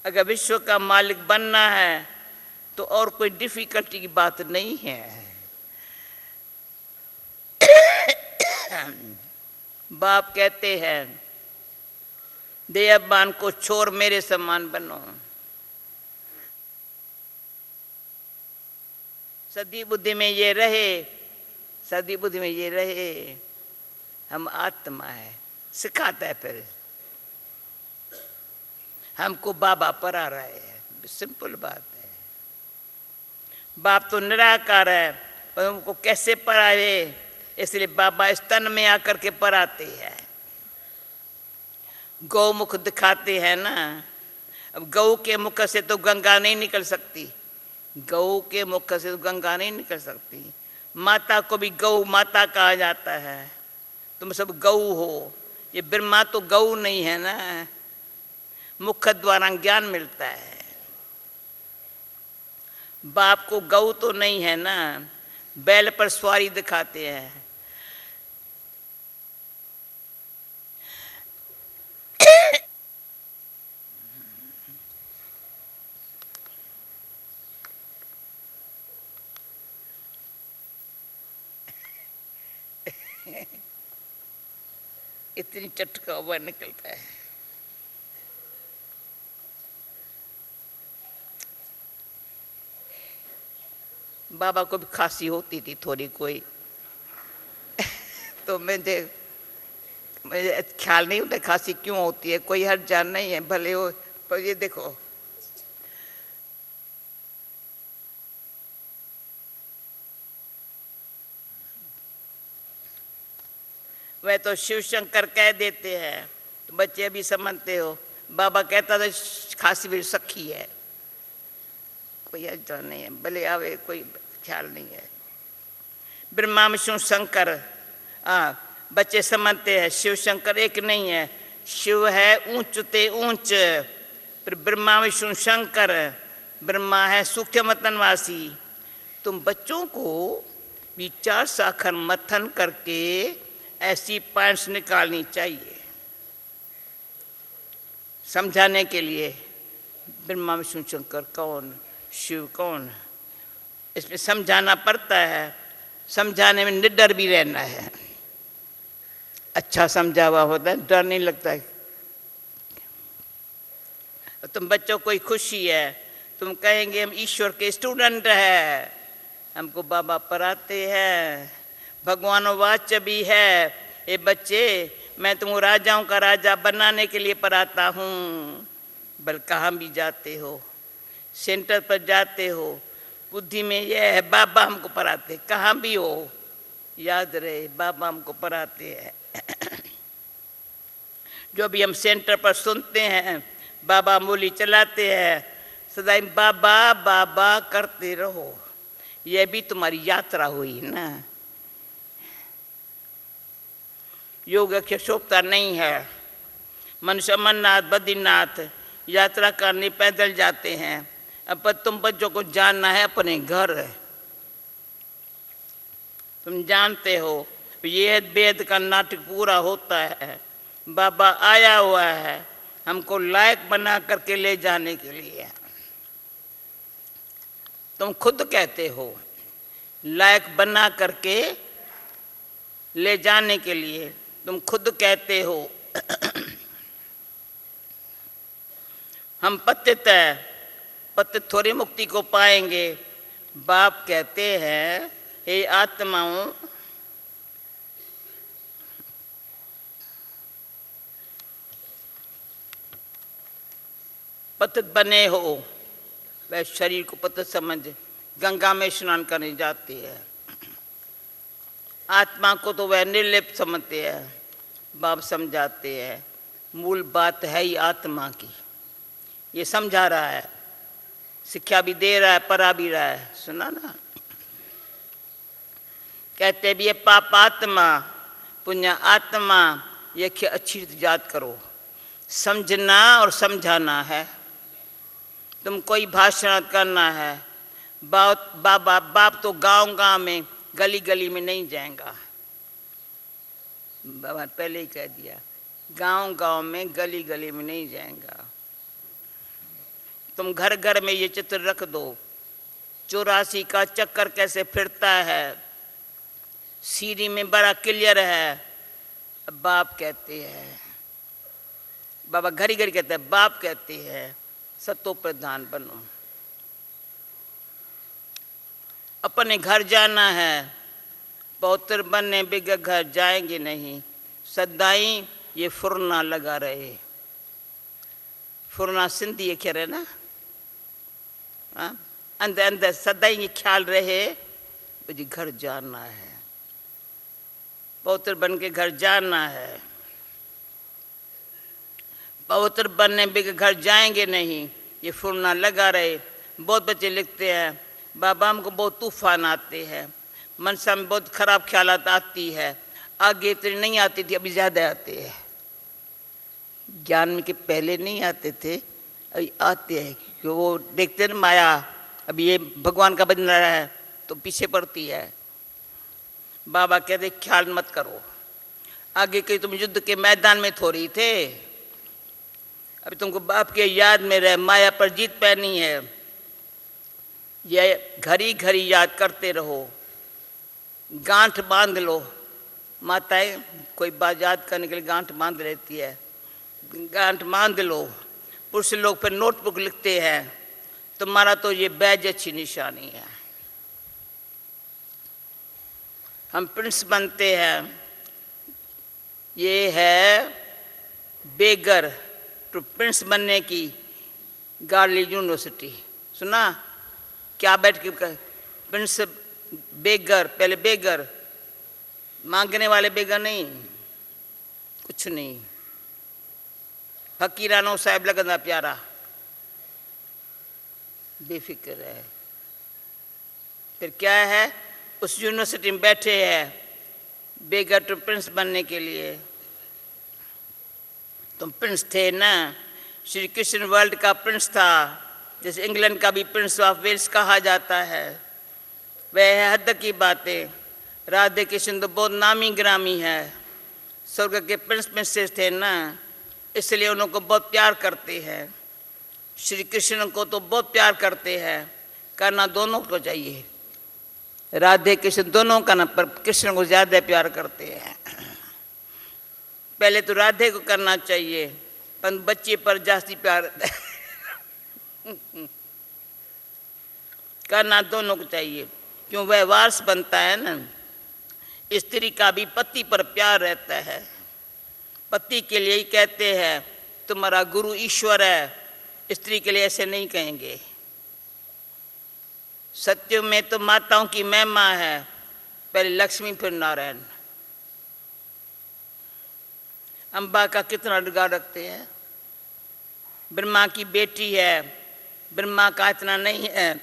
अगर विश्व का मालिक बनना है तो और कोई डिफिकल्टी की बात नहीं है। बाप कहते हैं देह अभिमान को छोड़ मेरे समान बनो। सदी बुद्धि में ये रहे, सदी बुद्धि में ये रहे, हम आत्मा है। सिखाता है फिर हमको बाबा पढ़ा रहे हैं। सिंपल बात है। बाप तो निराकार है, पर उनको कैसे पढ़ाए, इसलिए बाबा इस तन में आकर के पढ़ाते हैं। गौमुख दिखाते हैं ना। अब गौ के मुख से तो गंगा नहीं निकल सकती, गौ के मुख से तो गंगा नहीं निकल सकती। माता को भी गौ माता कहा जाता है। तुम सब गौ हो, ये ब्रह्मा तो गौ नहीं है ना। मुख द्वारा ज्ञान मिलता है। बाप को गौ तो नहीं है ना। बैल पर सवारी दिखाते हैं। इतनी चटका हुआ निकलता है। बाबा को भी खांसी होती थी थोड़ी कोई तो मुझे ख्याल नहीं होता खांसी क्यों होती है, कोई हर जान नहीं है, भले हो। पर ये देखो वह तो शिव शंकर कह देते हैं तो बच्चे अभी समझते हो। बाबा कहता था खांसी भी सखी है, कोई अजा नहीं है, भले आवे कोई ख्याल नहीं है। ब्रह्मा विष्णु शंकर, बच्चे समझते हैं शिव शंकर एक नहीं है। शिव है ऊंच ते ऊंच, फिर ब्रह्मा विष्णु शंकर। ब्रह्मा है सूक्ष्म तनवासी। तुम बच्चों को विचार साखर मथन करके ऐसी पॉइंट्स निकालनी चाहिए समझाने के लिए। ब्रह्मा विष्णु शंकर कौन, शिव कौन, इसमें समझाना पड़ता है। समझाने में निडर भी रहना है। अच्छा समझा हुआ होता है, डर नहीं लगता है। तुम बच्चों को खुशी है, तुम कहेंगे हम ईश्वर के स्टूडेंट है, हमको बाबा पढ़ाते हैं, भगवान वाच्य भी है। ये बच्चे मैं तुमको राजाओं का राजा बनाने के लिए पढ़ाता हूँ। बल कहाँ भी जाते हो, सेंटर पर जाते हो, बुद्धि में यह है बाबा हमको पढ़ाते। कहाँ भी हो याद रहे बाबा हमको पढ़ाते हैं। जो भी हम सेंटर पर सुनते हैं, बाबा मूली चलाते हैं, सदा बाबा बाबा करते रहो। यह भी तुम्हारी यात्रा हुई ना। योग शोभता नहीं है। मनुष्य अमरनाथ बद्रीनाथ यात्रा करने पैदल जाते हैं। अब तुम बच्चों को जानना है अपने घर। तुम जानते हो ये वेद का नाटक पूरा होता है। बाबा आया हुआ है हमको लायक बना करके ले जाने के लिए। तुम खुद कहते हो लायक बना करके ले जाने के लिए, तुम खुद कहते हो। हम पतित थोड़ी मुक्ति को पाएंगे। बाप कहते हैं हे आत्माओं, पतित बने हो। वह शरीर को पतित समझ गंगा में स्नान करने जाती है। आत्मा को तो वह निर्लिप्त समझते हैं। बाप समझाते हैं मूल बात है ही आत्मा की। ये समझा रहा है, शिक्षा भी दे रहा है, पढ़ा भी रहा है। सुना ना, कहते भी ये पाप आत्मा पुण्य आत्मा, ये अच्छी याद करो। समझना और समझाना है। तुम कोई भाषण करना है, बाप तो गांव गांव में गली गली में नहीं जाएगा। बाबा पहले ही कह दिया, गांव गांव में गली गली में नहीं जाएगा। तुम घर घर में ये चित्र रख दो, 84 का चक्कर कैसे फिरता है, सीढ़ी में बड़ा क्लियर है। अब बाप कहते हैं, बाबा घड़ी घड़ी कहते हैं, बाप कहते हैं सतो प्रधान बनो। अपने घर जाना है, पौत्र बनने बिगड़ घर जाएंगे नहीं। सदाई ये फुरना लगा रहे, फुरना सिंधी अखर है ना, अंदर अंदर सदाई ये ख्याल रहे मुझे घर जाना है, पौत्र बन के घर जाना है। पवित्र बनने बिगड़ घर जाएंगे नहीं, ये फुरना लगा रहे। बहुत बच्चे लिखते हैं, बाबा हमको बहुत तूफान आते हैं, मनसा में बहुत खराब ख्यालात आती है, आगे इतनी नहीं आती थी, अभी ज़्यादा आते हैं। ज्ञान में के पहले नहीं आते थे, अभी आते हैं, क्योंकि वो देखते ना माया, अभी ये भगवान का बन रहा है तो पीछे पड़ती है। बाबा कहते ख्याल मत करो, आगे के तुम युद्ध के मैदान में थोड़ी थे, अभी तुमको बाप के याद में रहे, माया पर जीत पैनी है। ये घड़ी घड़ी याद करते रहो, गांठ बांध लो। माताएं कोई बात याद करने के लिए गांठ बांध लेती है, गांठ बांध लो। पुरुष लोग फिर नोटबुक लिखते हैं, तुम्हारा तो ये बैज अच्छी निशानी है। हम प्रिंस बनते हैं, ये है बेगर टू प्रिंस बनने की गार्ली यूनिवर्सिटी। सुना क्या बैठ के प्रिंस बेगर, पहले बेगर, मांगने वाले बेगर नहीं, कुछ नहीं। फकीरानो साहब लगना प्यारा, बेफिक्र है। फिर क्या है, उस यूनिवर्सिटी में बैठे हैं बेगर टू प्रिंस बनने के लिए। तुम प्रिंस थे ना, श्री कृष्ण वर्ल्ड का प्रिंस था, जैसे इंग्लैंड का भी प्रिंस ऑफ वेल्स कहा जाता है। वह हद की बातें, राधे कृष्ण तो बहुत नामी ग्रामी है, स्वर्ग के प्रिंस प्रिंसेस थे ना, इसलिए उनको बहुत प्यार करते हैं। श्री कृष्ण को तो बहुत प्यार करते हैं, करना दोनों को चाहिए, राधे कृष्ण दोनों का ना, पर कृष्ण को ज़्यादा प्यार करते हैं। पहले तो राधे को करना चाहिए, पर बच्चे पर जास्ती प्यार करना दोनों को चाहिए, क्यों वह वारस बनता है ना। स्त्री का भी पति पर प्यार रहता है, पति के लिए ही कहते हैं तुम्हारा गुरु ईश्वर है, स्त्री के लिए ऐसे नहीं कहेंगे। सत्य में तो माताओं की महिमा है, पहले लक्ष्मी फिर नारायण। अम्बा का कितना रिगार्ड रखते हैं, ब्रह्मा की बेटी है, ब्रह्मा का इतना नहीं है।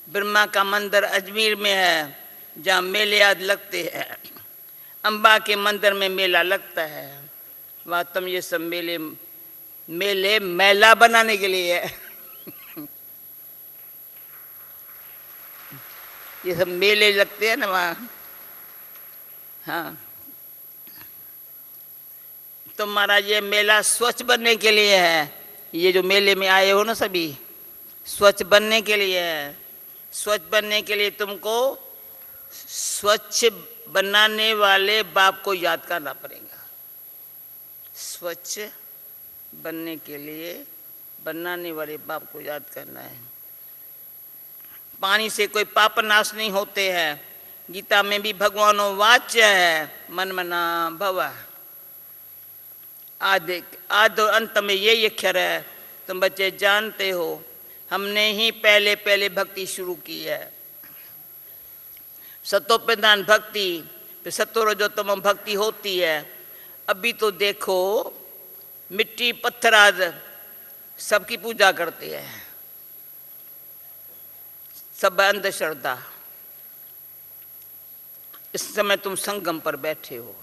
ब्रह्मा का मंदिर अजमेर में है, जहाँ मेले आज लगते हैं, अम्बा के मंदिर में मेला लगता है। वहाँ तुम ये सब मेले मेला बनाने के लिए है ये सब मेले लगते हैं ना वहाँ। हाँ, तुम्हारा ये मेला स्वच्छ बनने के लिए है। ये जो मेले में आए हो ना सभी, स्वच्छ बनने के लिए है। स्वच्छ बनने के लिए तुमको स्वच्छ बनाने वाले बाप को याद करना पड़ेगा। स्वच्छ बनने के लिए बनाने वाले बाप को याद करना है। पानी से कोई पाप नाश नहीं होते हैं। गीता में भी भगवानो वाच्य है, मन मना भवा। आदि और अंत में ये अक्षर है, तुम बच्चे जानते हो, हमने ही पहले पहले भक्ति शुरू की है। सतो प्रधान भक्ति, फिर सतो रजोतम भक्ति होती है। अभी तो देखो मिट्टी पत्थर आज सबकी पूजा करते हैं, सब अंधश्रद्धा। इस समय तुम संगम पर बैठे हो,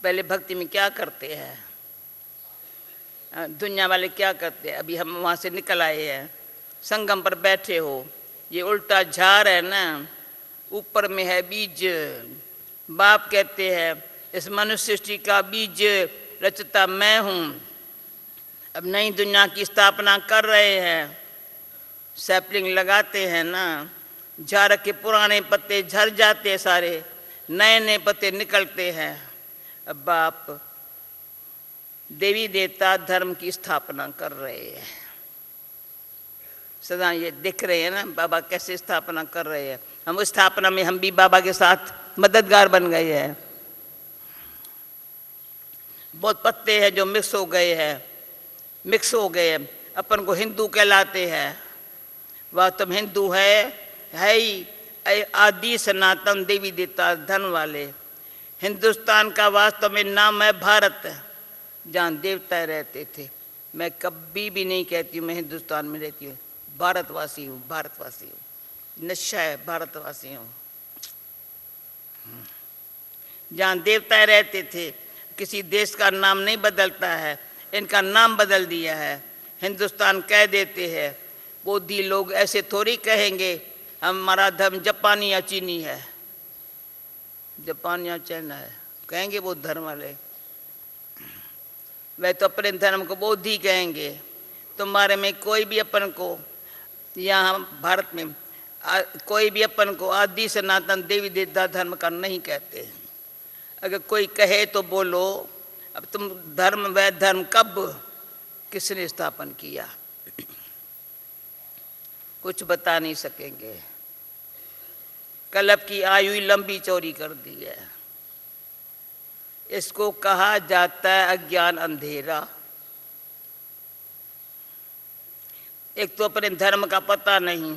पहले भक्ति में क्या करते हैं, दुनिया वाले क्या करते हैं। अभी हम वहाँ से निकल आए हैं, संगम पर बैठे हो। ये उल्टा झाड़ है ना, ऊपर में है बीज। बाप कहते हैं इस मनुष्य सृष्टि का बीज रचता मैं हूँ। अब नई दुनिया की स्थापना कर रहे हैं, सैपलिंग लगाते हैं ना, झाड़ के पुराने पत्ते झड़ जाते हैं, सारे नए नए पत्ते निकलते हैं। अब बाप देवी देवता धर्म की स्थापना कर रहे हैं। सदा ये दिख रहे हैं ना बाबा कैसे स्थापना कर रहे हैं। हम उस स्थापना में हम भी बाबा के साथ मददगार बन गए हैं। बहुत पत्ते हैं जो मिक्स हो गए हैं, अपन को हिंदू कहलाते हैं। वह तुम हिंदू है ही आदि सनातन देवी देवता धन वाले। हिंदुस्तान का वास्तव में नाम है भारत, जहाँ देवता रहते थे। मैं कभी भी नहीं कहती हूँ मैं हिंदुस्तान में रहती हूँ, भारतवासी हूँ, भारतवासी हूँ। नशा है, भारतवासी हूँ। जहाँ देवता रहते थे, किसी देश का नाम नहीं बदलता है, इनका नाम बदल दिया है। हिंदुस्तान कह देते हैं। बोधी लोग ऐसे थोड़ी कहेंगे हमारा धर्म जापानी या चीनी है, जापान या चाइना है, कहेंगे वो धर्म वाले। वह तो अपने धर्म को बोधी कहेंगे। तुम्हारे में कोई भी अपन को, यहाँ भारत में कोई भी अपन को आदि सनातन देवी देवता धर्म का नहीं कहते। अगर कोई कहे तो बोलो अब तुम धर्म, वह धर्म कब किसने स्थापन किया, कुछ बता नहीं सकेंगे। कल्प की आयु लंबी चौड़ी कर दी है। इसको कहा जाता है अज्ञान, अंधेरा। एक तो अपने धर्म का पता नहीं,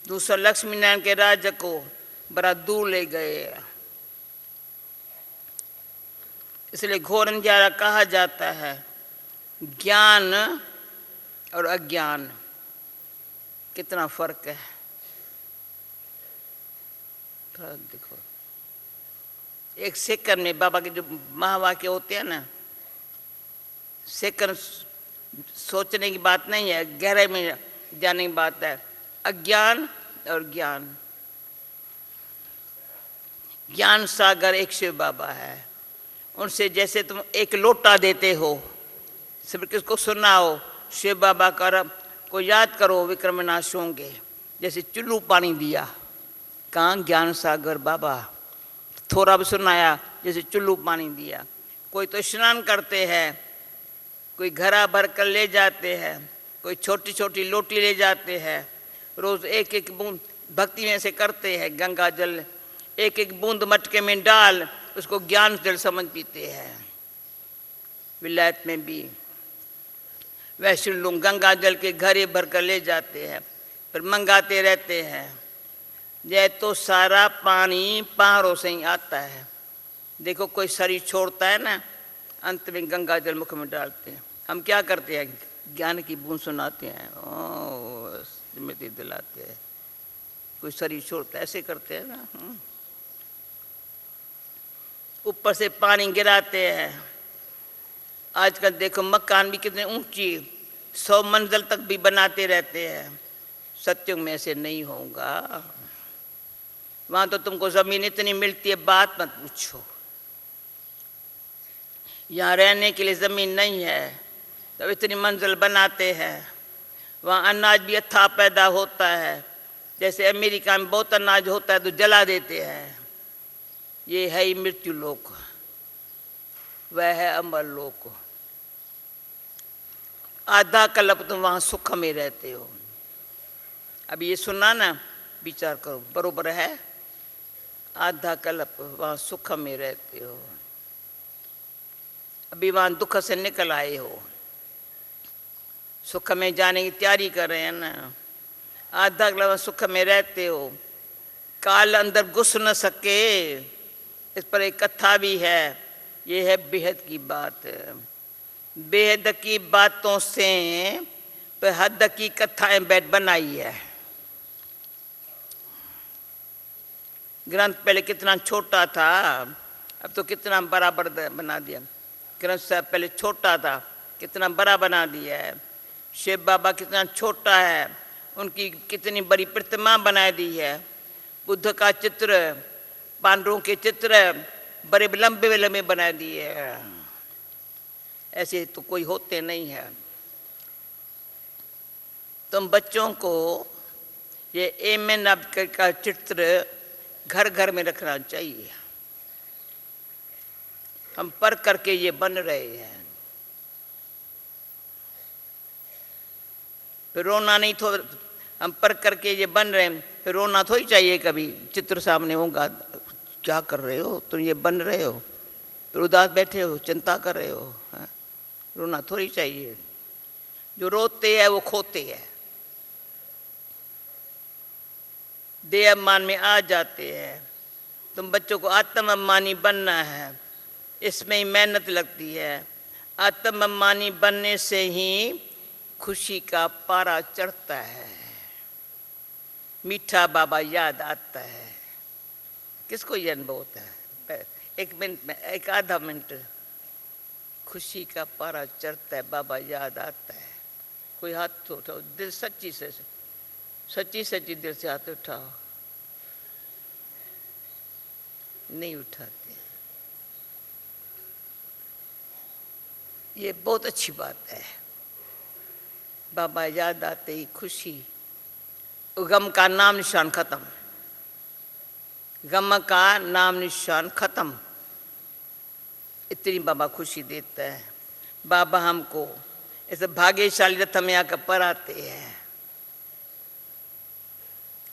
दूसरा लक्ष्मी नारायण के राज्य को बड़ा दूर ले गए। इसलिए घोर अंधियारा कहा जाता है। ज्ञान और अज्ञान कितना फर्क है, देखो। एक सेकंड में बाबा के जो महावाक्य होते हैं ना, सेकंड सोचने की बात नहीं है, गहराई में जाने की बात है। अज्ञान और ज्ञान, ज्ञान सागर एक शिव बाबा है। उनसे जैसे तुम एक लोटा देते हो, सिर्फ किसको सुनाओ, शिव बाबा को याद करो, विक्रमनाश होंगे। जैसे चुल्लू पानी दिया, कहाँ ज्ञान सागर बाबा, थोड़ा भी सुनाया, जैसे चुल्लू पानी दिया। कोई तो स्नान करते हैं, कोई घड़ा भर कर ले जाते हैं, कोई छोटी छोटी लोटी ले जाते हैं। रोज एक एक बूंद भक्ति में से करते हैं। गंगा जल एक एक बूंद मटके में डाल, उसको ज्ञान जल समझ पीते हैं। विलायत में भी वैसे लोग गंगा जल के घड़े भर कर ले जाते हैं, फिर मंगाते रहते हैं। यह तो सारा पानी पहाड़ों से ही आता है। देखो कोई शरीर छोड़ता है ना, अंत में गंगा जल मुख में डालते हैं। हम क्या करते हैं, ज्ञान की बूंद सुनाते हैं, ओ स्मृति दिलाते हैं। कोई शरीर छोड़ता है, ऐसे करते हैं ना। ऊपर से पानी गिराते हैं। आजकल देखो मकान भी कितने ऊंची, 100 मंजिल तक भी बनाते रहते हैं। सत्युग में ऐसे नहीं होगा। वहां तो तुमको जमीन इतनी मिलती है, बात मत पूछो। यहाँ रहने के लिए जमीन नहीं है, तो इतनी मंजिल बनाते हैं। वहाँ अनाज भी अथाह पैदा होता है। जैसे अमेरिका में बहुत अनाज होता है तो जला देते हैं। ये है ही मृत्यु लोक, वह है अमर लोक। आधा कल्प तुम वहाँ सुख में रहते हो। अब ये सुनना ना, विचार करो, बरोबर है। आधा कल्प वहाँ सुख में रहते हो, अभी वहाँ दुख से निकल आए हो, सुख में जाने की तैयारी कर रहे हैं ना। आधा कल्प सुख में रहते हो, काल अंदर घुस न सके। इस पर एक कथा भी है। ये है बेहद की बात। बेहद की बातों से हद की कथाएं बैठ बनाई है। ग्रंथ पहले कितना छोटा था, अब तो कितना बराबर बना दिया। ग्रंथ साहब पहले छोटा था, कितना बड़ा बना दिया है। शिव बाबा कितना छोटा है, उनकी कितनी बड़ी प्रतिमा बना दी है, बुद्ध का चित्र, पांडवों के चित्र बड़े लंबे लंबे बना दिए हैं। ऐसे तो कोई होते नहीं है। तुम बच्चों को ये एमएन का चित्र घर घर में रखना चाहिए। हम पढ़ करके ये बन रहे हैं, फिर रोना नहीं, थो हम पढ़ करके ये बन रहे हैं, फिर रोना थोड़ी चाहिए। कभी चित्र सामने होगा, क्या कर रहे हो तुम, ये बन रहे हो, फिर उदास बैठे हो, चिंता कर रहे हो, है? रोना थोड़ी चाहिए। जो रोते हैं वो खोते हैं, देह अभिमान में आ जाते हैं। तुम बच्चों को आत्म अभिमानी बनना है, इसमें ही मेहनत लगती है। आत्म अभिमानी बनने से ही खुशी का पारा चढ़ता है, मीठा बाबा याद आता है। किसको ये अनुभव होता है? एक मिनट में, एक आधा मिनट खुशी का पारा चढ़ता है, बाबा याद आता है। कोई हाथ तो उठाओ, दिल सच्ची से, सच्ची सच्ची दिल से हाथ उठाओ। नहीं उठाते। ये बहुत अच्छी बात है। बाबा याद आते ही खुशी, गम का नाम निशान खत्म, गम का नाम निशान खत्म। इतनी बाबा खुशी देता है। बाबा हमको ऐसे भाग्यशाली रथ में आकर पढ़ाते हैं।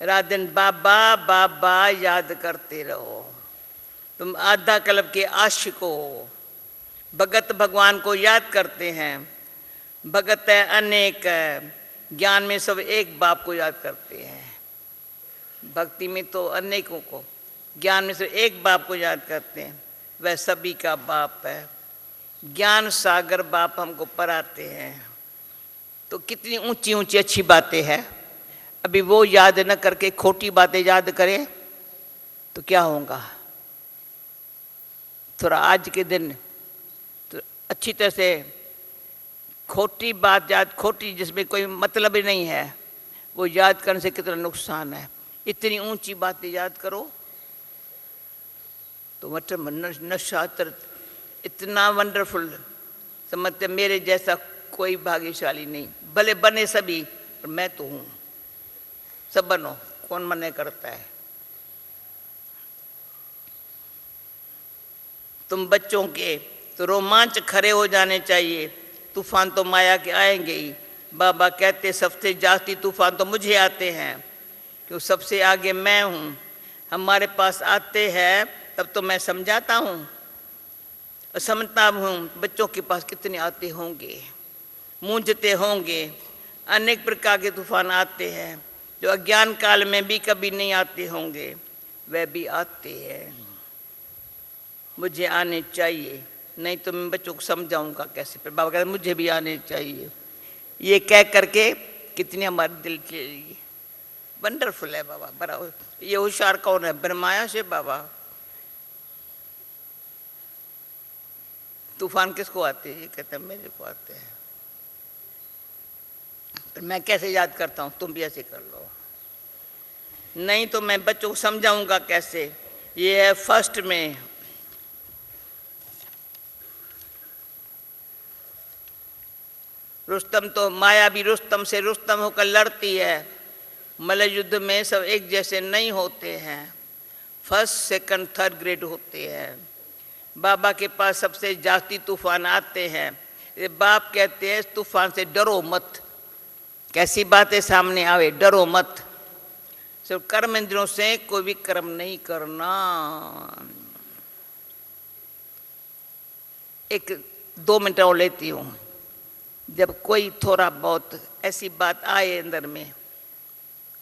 रात दिन बाबा बाबा याद करते रहो। तुम आधा कल्प के आशिक हो। भगत भगवान को याद करते हैं। भगत है अनेक, ज्ञान में सब एक बाप को याद करते हैं। भक्ति में तो अनेकों को, ज्ञान में सिर्फ एक बाप को याद करते हैं। वह सभी का बाप है। ज्ञान सागर बाप हमको पढ़ाते हैं। तो कितनी ऊंची ऊंची अच्छी बातें हैं। अभी वो याद न करके खोटी बातें याद करें तो क्या होगा? थोड़ा आज के दिन तो अच्छी तरह से खोटी बात याद, खोटी जिसमें कोई मतलब ही नहीं है, वो याद करने से कितना नुकसान है। इतनी ऊंची बातें याद करो तो मतलब नशात्र इतना वंडरफुल समझते, मेरे जैसा कोई भाग्यशाली नहीं। भले बने सभी, पर मैं तो हूँ। सब बनो, कौन मना करता है? तुम बच्चों के तो रोमांच खड़े हो जाने चाहिए। तूफान तो माया के आएंगे ही। बाबा कहते सबसे जास्ती तूफान तो मुझे आते हैं, क्यों सबसे आगे मैं हूँ। हमारे पास आते हैं तब तो मैं समझाता हूँ और समझता हूँ। बच्चों के पास कितने आते होंगे, मूंझते होंगे। अनेक प्रकार के तूफान आते हैं जो अज्ञान काल में भी कभी नहीं आते होंगे, वह भी आते हैं। मुझे आने चाहिए, नहीं तो मैं बच्चों को समझाऊंगा कैसे? फिर बाबा कहते मुझे भी आने चाहिए। ये कह करके कितने हमारे दिल के लिए वंडरफुल है बाबा। बड़ा ये होशियार कौन है? ब्रह्माया से बाबा। तूफान किसको आते हैं? ये कहते हैं मेरे को आते हैं। पर मैं कैसे याद करता हूँ? तुम भी ऐसे कर लो। नहीं तो मैं बच्चों को समझाऊंगा कैसे? ये है फर्स्ट में रुस्तम, तो माया भी रुस्तम से रुस्तम होकर लड़ती है। मल्ल युद्ध में सब एक जैसे नहीं होते हैं, फर्स्ट सेकंड थर्ड ग्रेड होते हैं। बाबा के पास सबसे जास्ती तूफान आते हैं। ये बाप कहते हैं तूफान से डरो मत। कैसी बातें सामने आवे, डरो मत। सिर्फ कर्म इंद्रियों से कोई भी कर्म नहीं करना। एक 2 मिनट और लेती हूँ। जब कोई थोड़ा बहुत ऐसी बात आए अंदर में,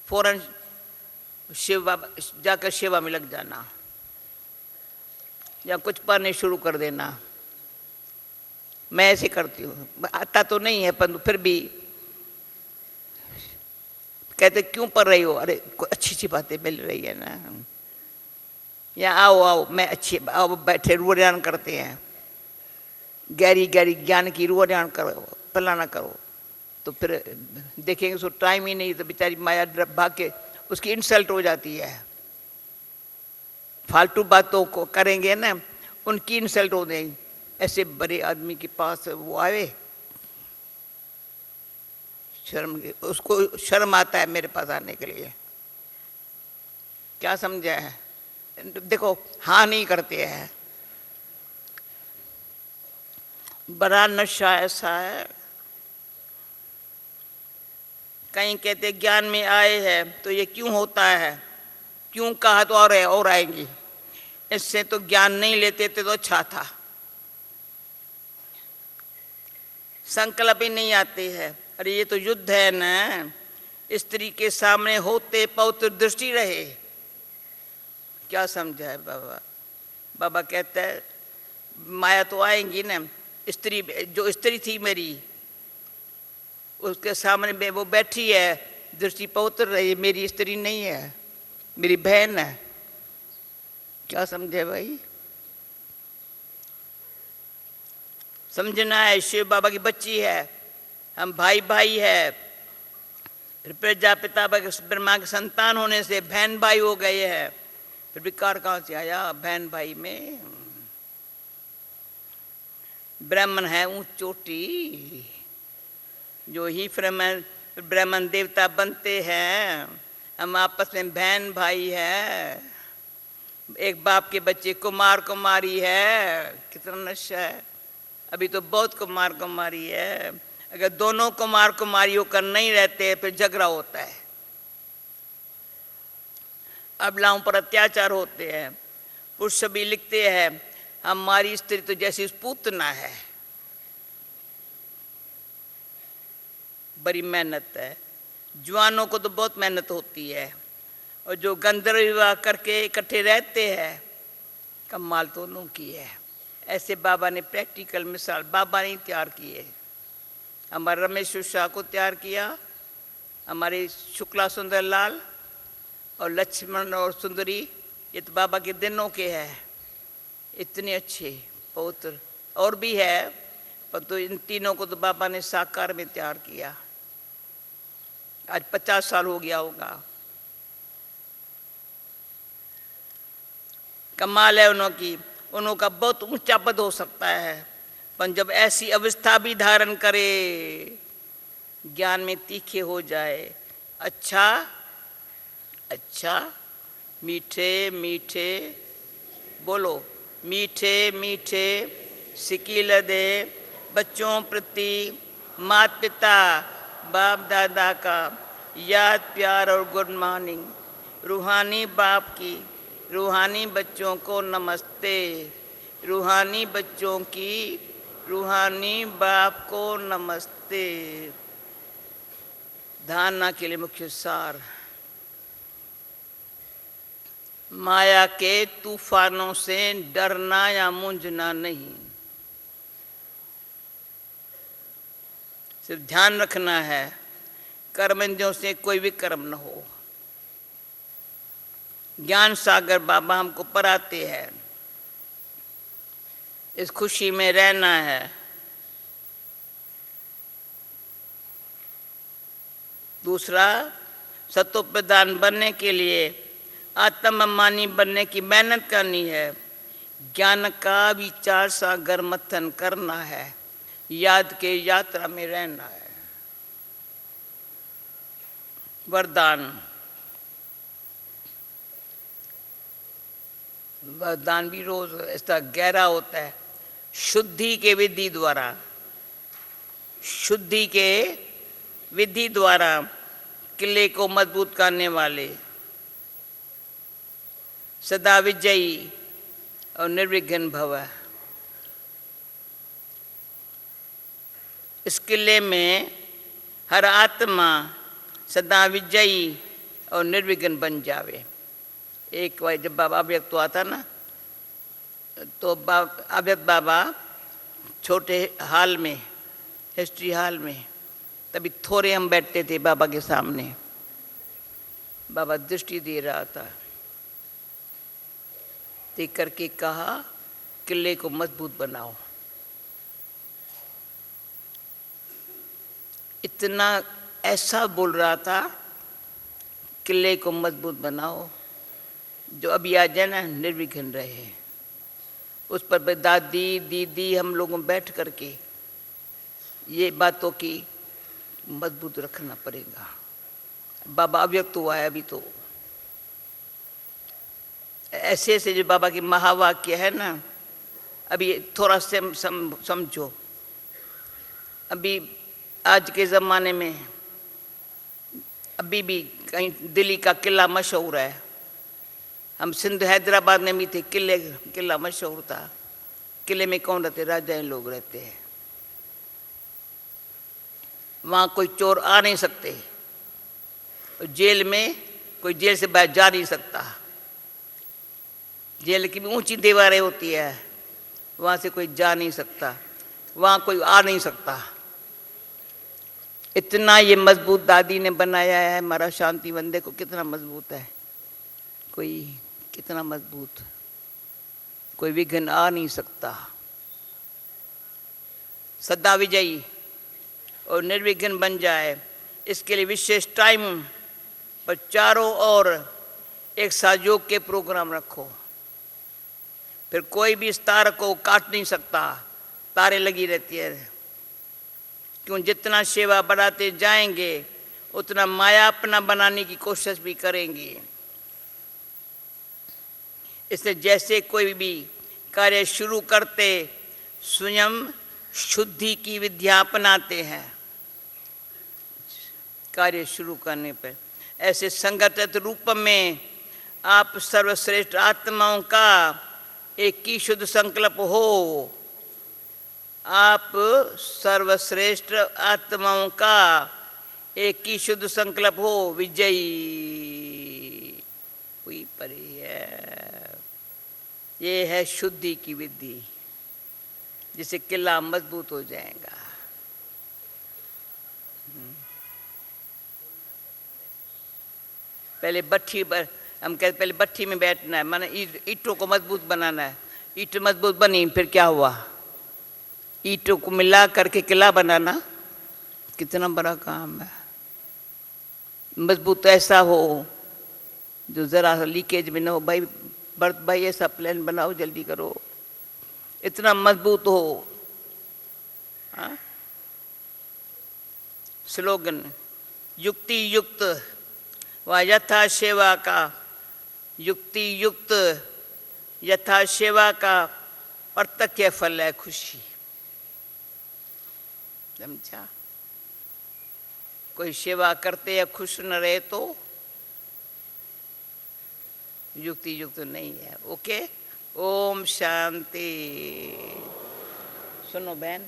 फौरन शिव बाबा जाकर सेवा में लग जाना या कुछ पढ़ने शुरू कर देना। मैं ऐसे करती हूँ। आता तो नहीं है पर फिर भी कहते क्यों पढ़ रही हो? अरे कोई अच्छी अच्छी बातें मिल रही है ना, या आओ आओ, मैं अच्छी आओ, बैठे रुआन करते हैं। गहरी गहरी ज्ञान की रुआन करो, फलाना करो। तो फिर देखेंगे उसको टाइम ही नहीं, तो बेचारी माया भाग के उसकी इंसल्ट हो जाती है। फालतू बातों को करेंगे ना, उनकी इंसल्ट हो जाएगी। ऐसे बड़े आदमी के पास वो आए, शर्म, उसको शर्म आता है मेरे पास आने के लिए। क्या समझा है? देखो हाँ नहीं करते हैं। बड़ा नशा ऐसा है, कहीं कहते ज्ञान में आए हैं तो ये क्यों होता है, क्यों कहा तो और है और आएंगी, इससे तो ज्ञान नहीं लेते थे तो अच्छा था। संकल्प ही नहीं आते हैं। अरे ये तो युद्ध है ना, स्त्री के सामने होते पौत्र दृष्टि रहे। क्या समझा है बाबा? बाबा कहता है माया तो आएंगी ना, स्त्री जो स्त्री थी मेरी, उसके सामने वो बैठी है, दृष्टि पौत्र रही, मेरी स्त्री नहीं है, मेरी बहन है। क्या समझे भाई? समझना है, शिव बाबा की बच्ची है, हम भाई भाई है। फिर प्रजापिता ब्रह्मा के संतान होने से बहन भाई हो गए हैं। फिर विकार कहाँ से आया बहन भाई में? ब्राह्मण है ऊंच चोटी, जो ही ब्राह्मण देवता बनते हैं। हम आपस में बहन भाई है, एक बाप के बच्चे कुमार कुमारी है। कितना नशा है! अभी तो बहुत कुमार कुमारी है। अगर दोनों कुमार कुमारियों का नहीं रहते फिर झगड़ा होता है, अबलाओं पर अत्याचार होते हैं। पुरुष भी लिखते हैं हमारी स्त्री तो जैसी पूतना है, बड़ी मेहनत है। जवानों को तो बहुत मेहनत होती है, और जो गंधर्व विवाह करके इकट्ठे रहते हैं, कमाल दोनों की है। ऐसे बाबा ने प्रैक्टिकल मिसाल बाबा ने तैयार किए। हमारे रमेश शाह को तैयार किया, हमारे शुक्ला सुंदर लाल और लक्ष्मण और सुंदरी, ये तो बाबा के दिनों के हैं। इतने अच्छे पौत्र और भी है, पर तो इन तीनों को तो बाबा ने साकार में तैयार किया। आज 50 साल हो गया होगा। कमाल है उन्हों का बहुत ऊंचा पद हो सकता है, पर जब ऐसी अवस्था भी धारण करे, ज्ञान में तीखे हो जाए, अच्छा अच्छा मीठे मीठे बोलो, मीठे मीठे सिकील दे बच्चों प्रति माता पिता बाप दादा का याद प्यार और गुड मॉर्निंग। रूहानी बाप की रूहानी बच्चों को नमस्ते, रूहानी बच्चों की रूहानी बाप को नमस्ते। धारणा के लिए मुख्य सार, माया के तूफानों से डरना या मूंझना नहीं, सिर्फ ध्यान रखना है कर्मेंद्रियों से कोई भी कर्म न हो। ज्ञान सागर बाबा हमको पढ़ाते हैं, इस खुशी में रहना है। दूसरा, सत्व प्रधान बनने के लिए आत्ममानी बनने की मेहनत करनी है। ज्ञान का विचार सागर मंथन करना है, याद के यात्रा में रहना है। वरदान, वरदान भी रोज ऐसा गहरा होता है। शुद्धि के विधि द्वारा, शुद्धि के विधि द्वारा किले को मजबूत करने वाले, सदा विजयी और निर्विघ्न भव। इस किले में हर आत्मा सदा विजयी और निर्विघ्न बन जावे। एक बार जब बाबा अव्यक्त हुआ था ना, तो अव्यक्त बाबा छोटे हाल में, हिस्ट्री हाल में, तभी थोड़े हम बैठते थे बाबा के सामने। बाबा दृष्टि दे रहा था, देख करके कहा किले को मजबूत बनाओ। इतना ऐसा बोल रहा था, किले को मजबूत बनाओ, जो अभी आ जाए ना निर्विघ्न रहे। उस पर दादी दीदी हम लोगों बैठ करके ये बातों की मजबूत रखना पड़ेगा। बाबा अव्यक्त हुआ है अभी तो, ऐसे ऐसे जो बाबा की महावाक्य है ना, अभी थोड़ा समझो। अभी आज के ज़माने में अभी भी कहीं दिल्ली का किला मशहूर है, हम सिंध हैदराबाद में भी थे, किला मशहूर था। किले में कौन रहते? राजाएं लोग रहते हैं। वहाँ कोई चोर आ नहीं सकते, जेल में कोई जेल से बाहर जा नहीं सकता। जेल की भी ऊंची दीवारें होती है, वहाँ से कोई जा नहीं सकता, वहाँ कोई आ नहीं सकता। इतना ये मजबूत दादी ने बनाया है हमारा शांति वन। देखो कितना मजबूत है, कोई कितना मजबूत, कोई विघ्न आ नहीं सकता। सदा विजयी और निर्विघ्न बन जाए, इसके लिए विशेष टाइम पर चारों ओर एक सहयोग के प्रोग्राम रखो। फिर कोई भी इस तार को काट नहीं सकता, तारे लगी रहती है। क्यों? जितना सेवा बढ़ाते जाएंगे उतना माया अपना बनाने की कोशिश भी करेंगी। इसलिए जैसे कोई भी कार्य शुरू करते स्वयं शुद्धि की विद्या अपनाते हैं कार्य शुरू करने पर, ऐसे संगठित रूप में आप सर्वश्रेष्ठ आत्माओं का एक ही शुद्ध संकल्प हो। आप सर्वश्रेष्ठ आत्माओं का एक ही शुद्ध संकल्प हो, विजयी हुई परी है। ये है शुद्धि की विधि, जिससे किला मजबूत हो जाएगा। पहले भट्ठी पर हम कहते, पहले भट्ठी में बैठना है, माने ईंटों को मजबूत बनाना है। ईंट मजबूत बनी, फिर क्या हुआ? ईंटों को मिला करके किला बनाना कितना बड़ा काम है। मजबूत ऐसा हो जो जरा लीकेज में न हो। भाई भरत भाई ऐसा प्लान बनाओ, जल्दी करो, इतना मजबूत हो। हाँ? स्लोगन युक्ति युक्त व यथा सेवा का, युक्ति युक्त यथा सेवा का प्रत्यक्ष फल है खुशी। समझा? कोई सेवा करते या खुश न रहे तो युक्ति युक्त नहीं है। ओके, ओम शांति। सुनो बहन,